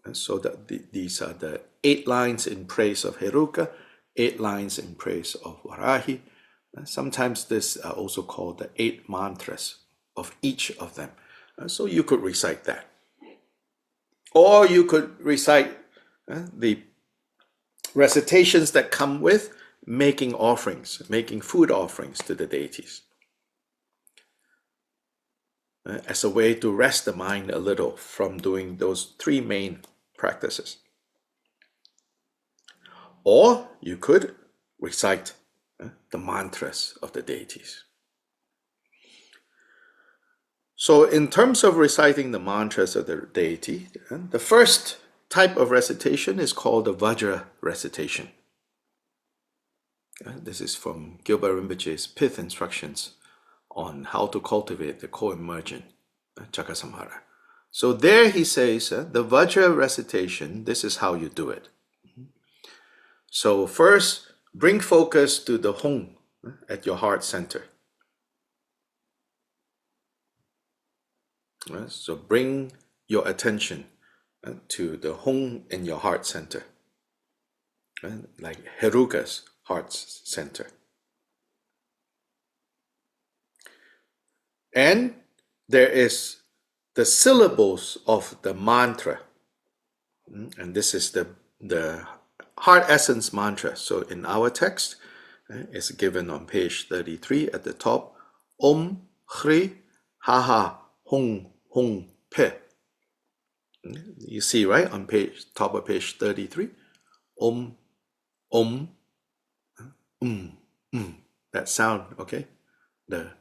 And so that these are the 8 lines in praise of Heruka, 8 lines in praise of Varahi. Sometimes this are also called the 8 mantras of each of them. So you could recite that. Or you could recite the recitations that come with making offerings, making food offerings to the deities, as a way to rest the mind a little from doing those 3 main practices. Or you could recite the mantras of the deities. So in terms of reciting the mantras of the deity, the first type of recitation is called the Vajra recitation. This is from Gilbert Rinpoche's Pith Instructions on how to cultivate the co-emergent Chakasamhara. So there he says, the Vajra recitation, this is how you do it. So first, bring focus to the Hong at your heart center. So bring your attention to the Hong in your heart center, like Heruka's heart center. And there is the syllables of the mantra, and this is the heart essence mantra. So in our text, it's given on page 33 at the top. Om Hri Haha Hong Hong Pe. You see, right, on top of page 33. Om that sound, okay? The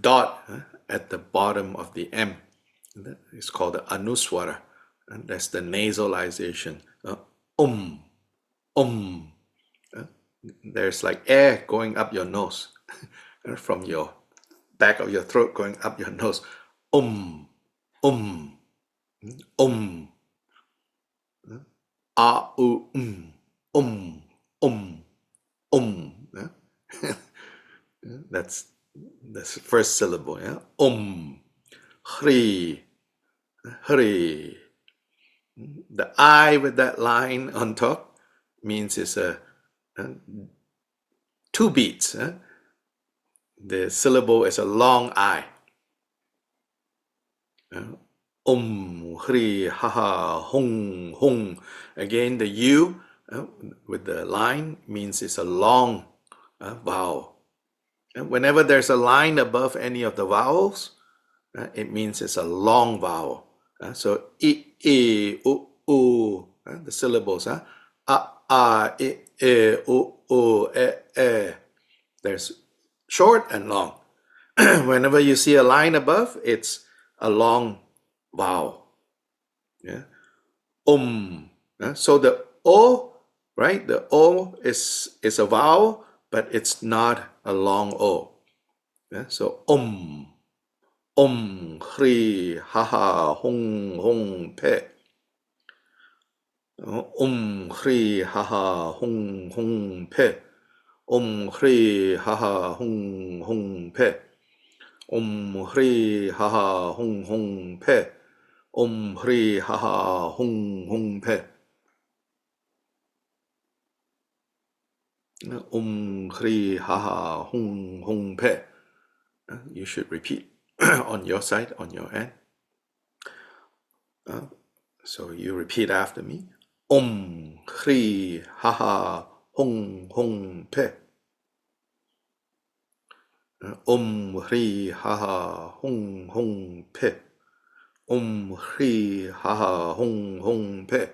dot at the bottom of the M is called the anuswara, and that's the nasalization. There's like air going up your nose from your back of your throat going up your nose. A u That's the first syllable, yeah. Hri, Hri. The I with that line on top means it's a two beats. The syllable is a long I. Hri, haha, hung, hung. Again, the U with the line means it's a long vowel. And whenever there's a line above any of the vowels, it means it's a long vowel. So I, u, the syllables. A, I, u, e. There's short and long. Whenever you see a line above, it's a long vowel. Yeah. So the O, right? The O is a vowel, but it's not a long O. Yeah. So Hri, haha, hung, pe. Hri, haha, hung, pe. Hri, haha, hung, pe. Hri, haha, hung, pe. Hri, haha, hung, pe. Hri, haha, hung, pe. You should repeat on your side, on your end. So you repeat after me. Hri, haha, hung, pe. Hri, haha, hung, pe. Hri, haha, hung, pe.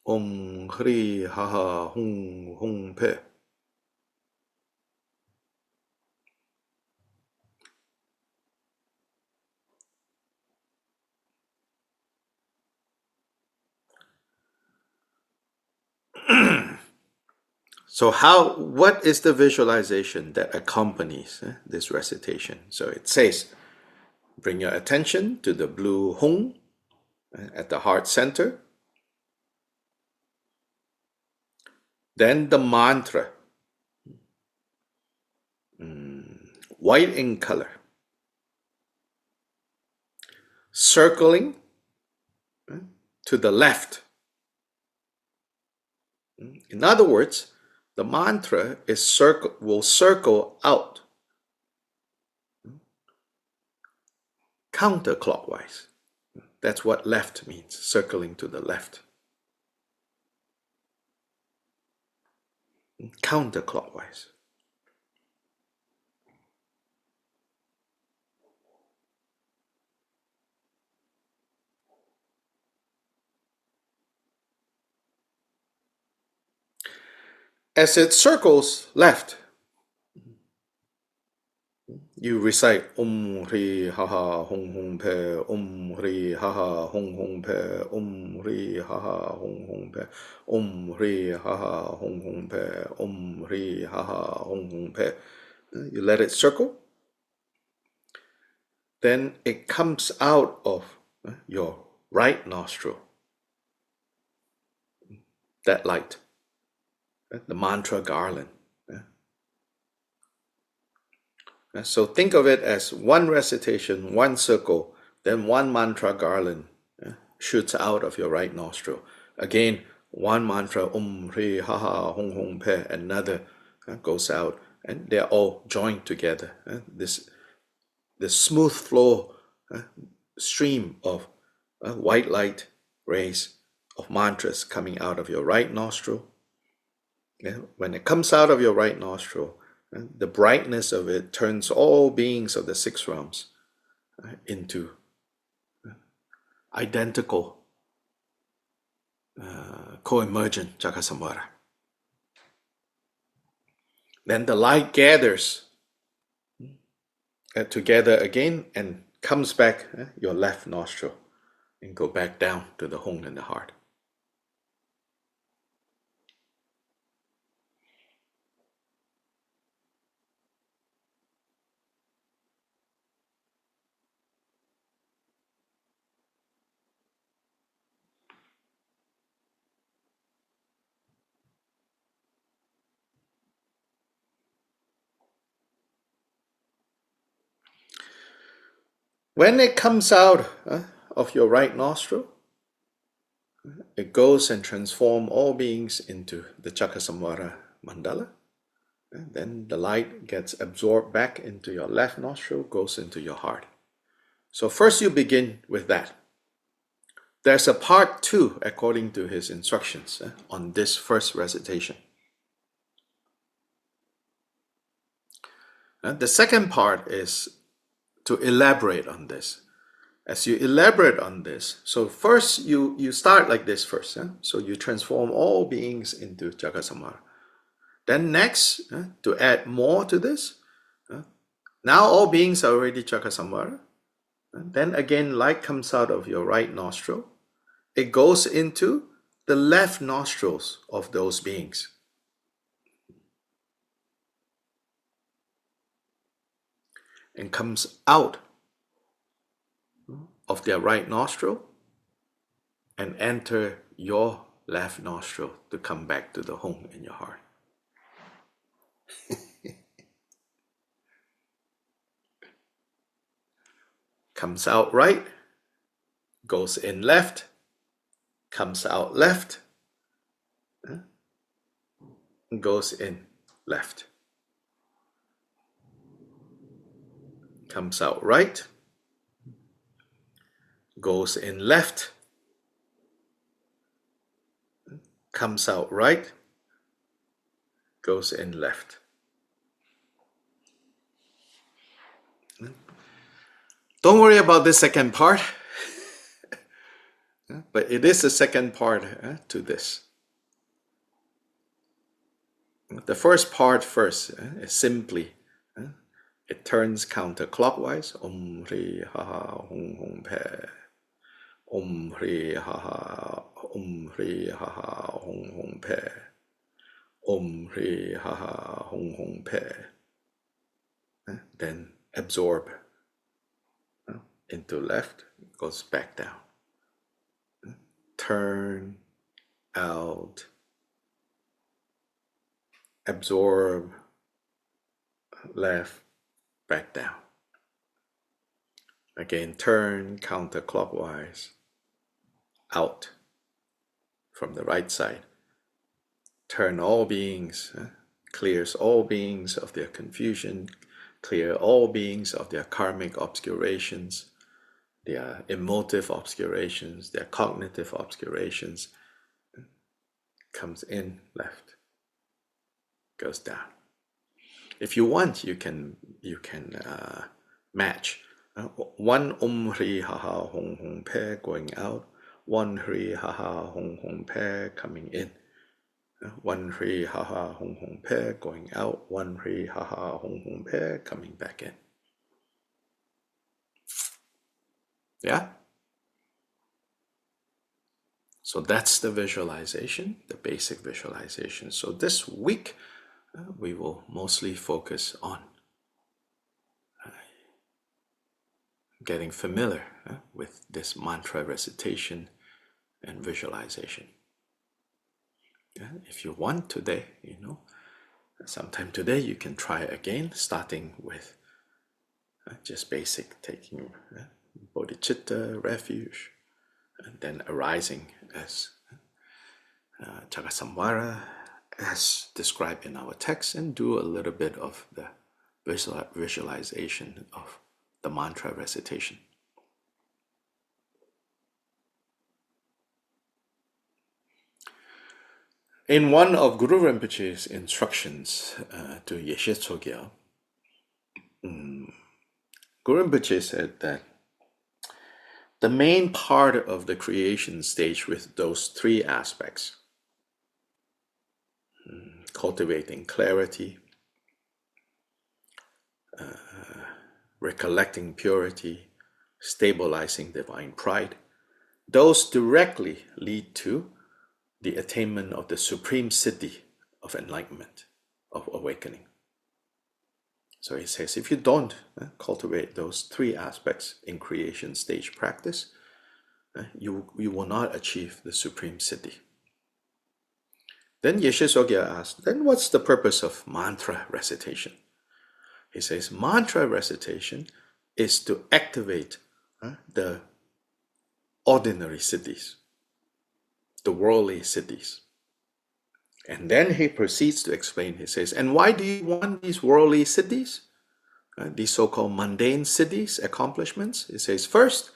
Hri, haha, hung, pe. So what is the visualization that accompanies this recitation? So it says, bring your attention to the blue hung at the heart center. Then the mantra, white in color, circling to the left. In other words, the mantra will circle out counterclockwise. That's what left means, circling to the left. Counterclockwise. As it circles left, you recite Hri haha hung pe, Hri haha hung pe, Hri haha hung pe, Hri haha hung pe, Hri haha hung pe. You let it circle. Then it comes out of your right nostril. That light, the mantra garland. So think of it as one recitation, one circle, then one mantra garland shoots out of your right nostril. Again, one mantra, Hri, haha, hung, pe, another goes out, and they're all joined together. This smooth flow stream of white light rays of mantras coming out of your right nostril. When it comes out of your right nostril, the brightness of it turns all beings of the six realms into identical co-emergent Jagasamvara. Then the light gathers together again and comes back your left nostril and go back down to the home and the heart. When it comes out of your right nostril, it goes and transforms all beings into the Chakkasamvara mandala. And then the light gets absorbed back into your left nostril, goes into your heart. So first you begin with that. There's a part 2 according to his instructions on this first recitation. The second part is to elaborate on this. As you elaborate on this, so first you start like this first. So you transform all beings into Chakkasamvara. Then next, to add more to this, now all beings are already Chakkasamvara. Then again, light comes out of your right nostril. It goes into the left nostrils of those beings. And comes out of their right nostril and enter your left nostril to come back to the home in your heart. Comes out right, goes in left, comes out left, goes in left. Comes out right, goes in left, comes out right, goes in left. Don't worry about this second part, but it is the second part to this. The first part first is simply, it turns counterclockwise. Om Hri Ha Ha Hong Hong Pe. Om Hri Ha Ha. Om Hri Ha Ha Hong Hong Pe. Om Hri Ha Ha Hong Hong Pe. Then absorb into left, goes back down. Turn out, absorb, left, back down. Again, turn counterclockwise, out from the right side. Turn all beings, clears all beings of their confusion, clear all beings of their karmic obscurations, their emotive obscurations, their cognitive obscurations. Comes in left, goes down. If you want, you can match one Om Hri Ha Ha Hong Hong Pe going out, one Hri Ha Ha Hong Hong Pe coming in, one Hri Ha Ha Hong Hong Pe going out, one Hri Ha Ha Hong Hong Pe coming back in. Yeah? So that's the visualization, the basic visualization. So this week, we will mostly focus on getting familiar with this mantra recitation and visualization. If you want today, sometime today you can try again, starting with just basic taking bodhicitta, refuge, and then arising as Chakkasamvara, as described in our text, and do a little bit of the visualization of the mantra recitation. In one of Guru Rinpoche's instructions to Yeshe Tsogya, Guru Rinpoche said that the main part of the creation stage with those three aspects, cultivating clarity, recollecting purity, stabilizing divine pride, those directly lead to the attainment of the supreme siddhi of enlightenment, of awakening. So he says, if you don't cultivate those three aspects in creation stage practice, you will not achieve the supreme siddhi. Then Yeshe Tsogya asked, then what's the purpose of mantra recitation? He says, mantra recitation is to activate the ordinary cities, the worldly cities. And then he proceeds to explain, he says, and why do you want these worldly cities? These so-called mundane cities, accomplishments? He says, first,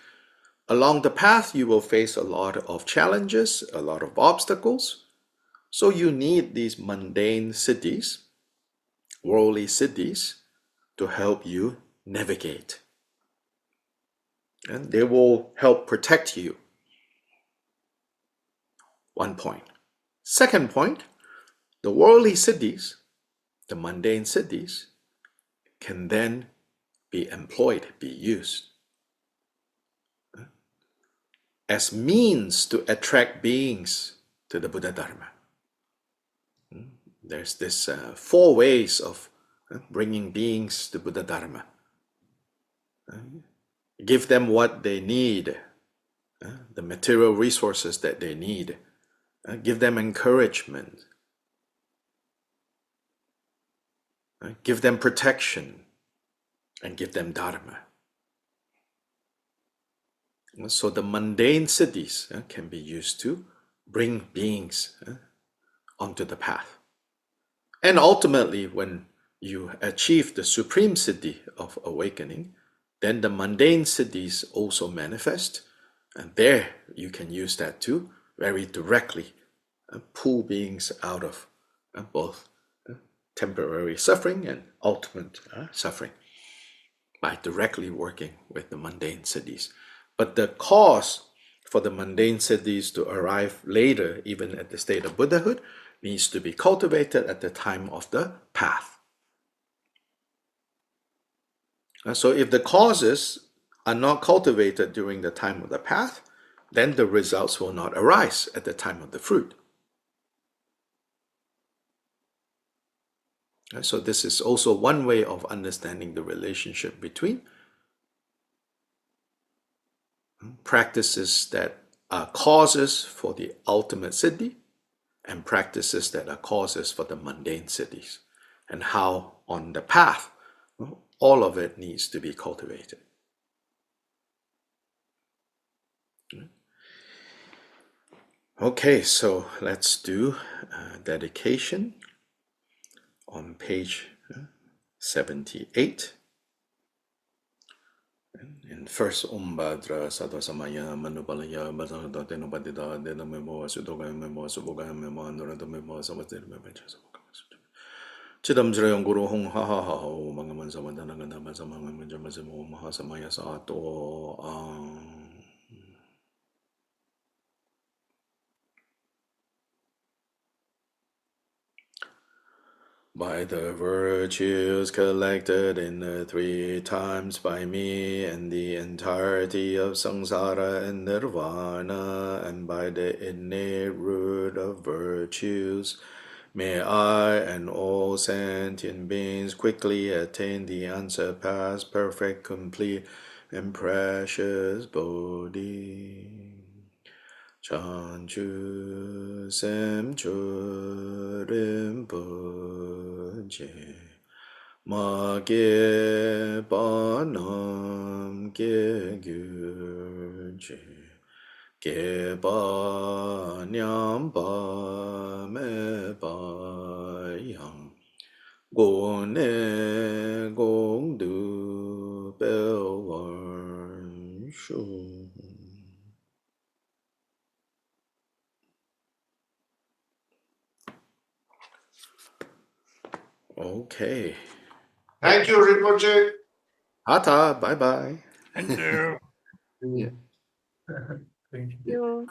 along the path, you will face a lot of challenges, a lot of obstacles. So you need these mundane cities, worldly cities, to help you navigate. And they will help protect you. One point. Second point, the worldly cities, the mundane cities, can then be employed, be used as means to attract beings to the Buddha Dharma. There's this 4 ways of bringing beings to Buddha Dharma. Give them what they need, the material resources that they need. Give them encouragement. Give them protection. And give them Dharma. So the mundane cities can be used to bring beings onto the path. And ultimately, when you achieve the supreme city of awakening, then the mundane cities also manifest. And there you can use that to very directly pull beings out of both temporary suffering and ultimate suffering by directly working with the mundane cities. But the cause for the mundane cities to arrive later, even at the state of Buddhahood, needs to be cultivated at the time of the path. So if the causes are not cultivated during the time of the path, then the results will not arise at the time of the fruit. So this is also one way of understanding the relationship between practices that are causes for the ultimate siddhi and practices that are causes for the mundane cities, and how on the path all of it needs to be cultivated. Okay, so let's do dedication on page 78. In first Umbadra Sadhasamaya Manupalaya Basada Denobadida Denamemo Sudoga Memo Suboga Memo Andorada Memo Samatir Memenchas. Chidamjra Guru Hong Ha Ha Ha Mangaman Samadana Masamam Jamasimo Mahasamaya Sato. By the virtues collected in the 3 times by me and the entirety of samsara and nirvana, and by the innate root of virtues, may I and all sentient beings quickly attain the unsurpassed, perfect, complete, and precious Bodhi. Chanchu Semchu Rinpoche Ma Ge Ba Nam Ge Gyurche Ge Ba Nyam Ba Me Ba Yang Go Ne Gong Du Bel Wan Shu. Okay. Thank you, Rinpoche. Hata, bye bye. Thank you. Yeah. Thank you.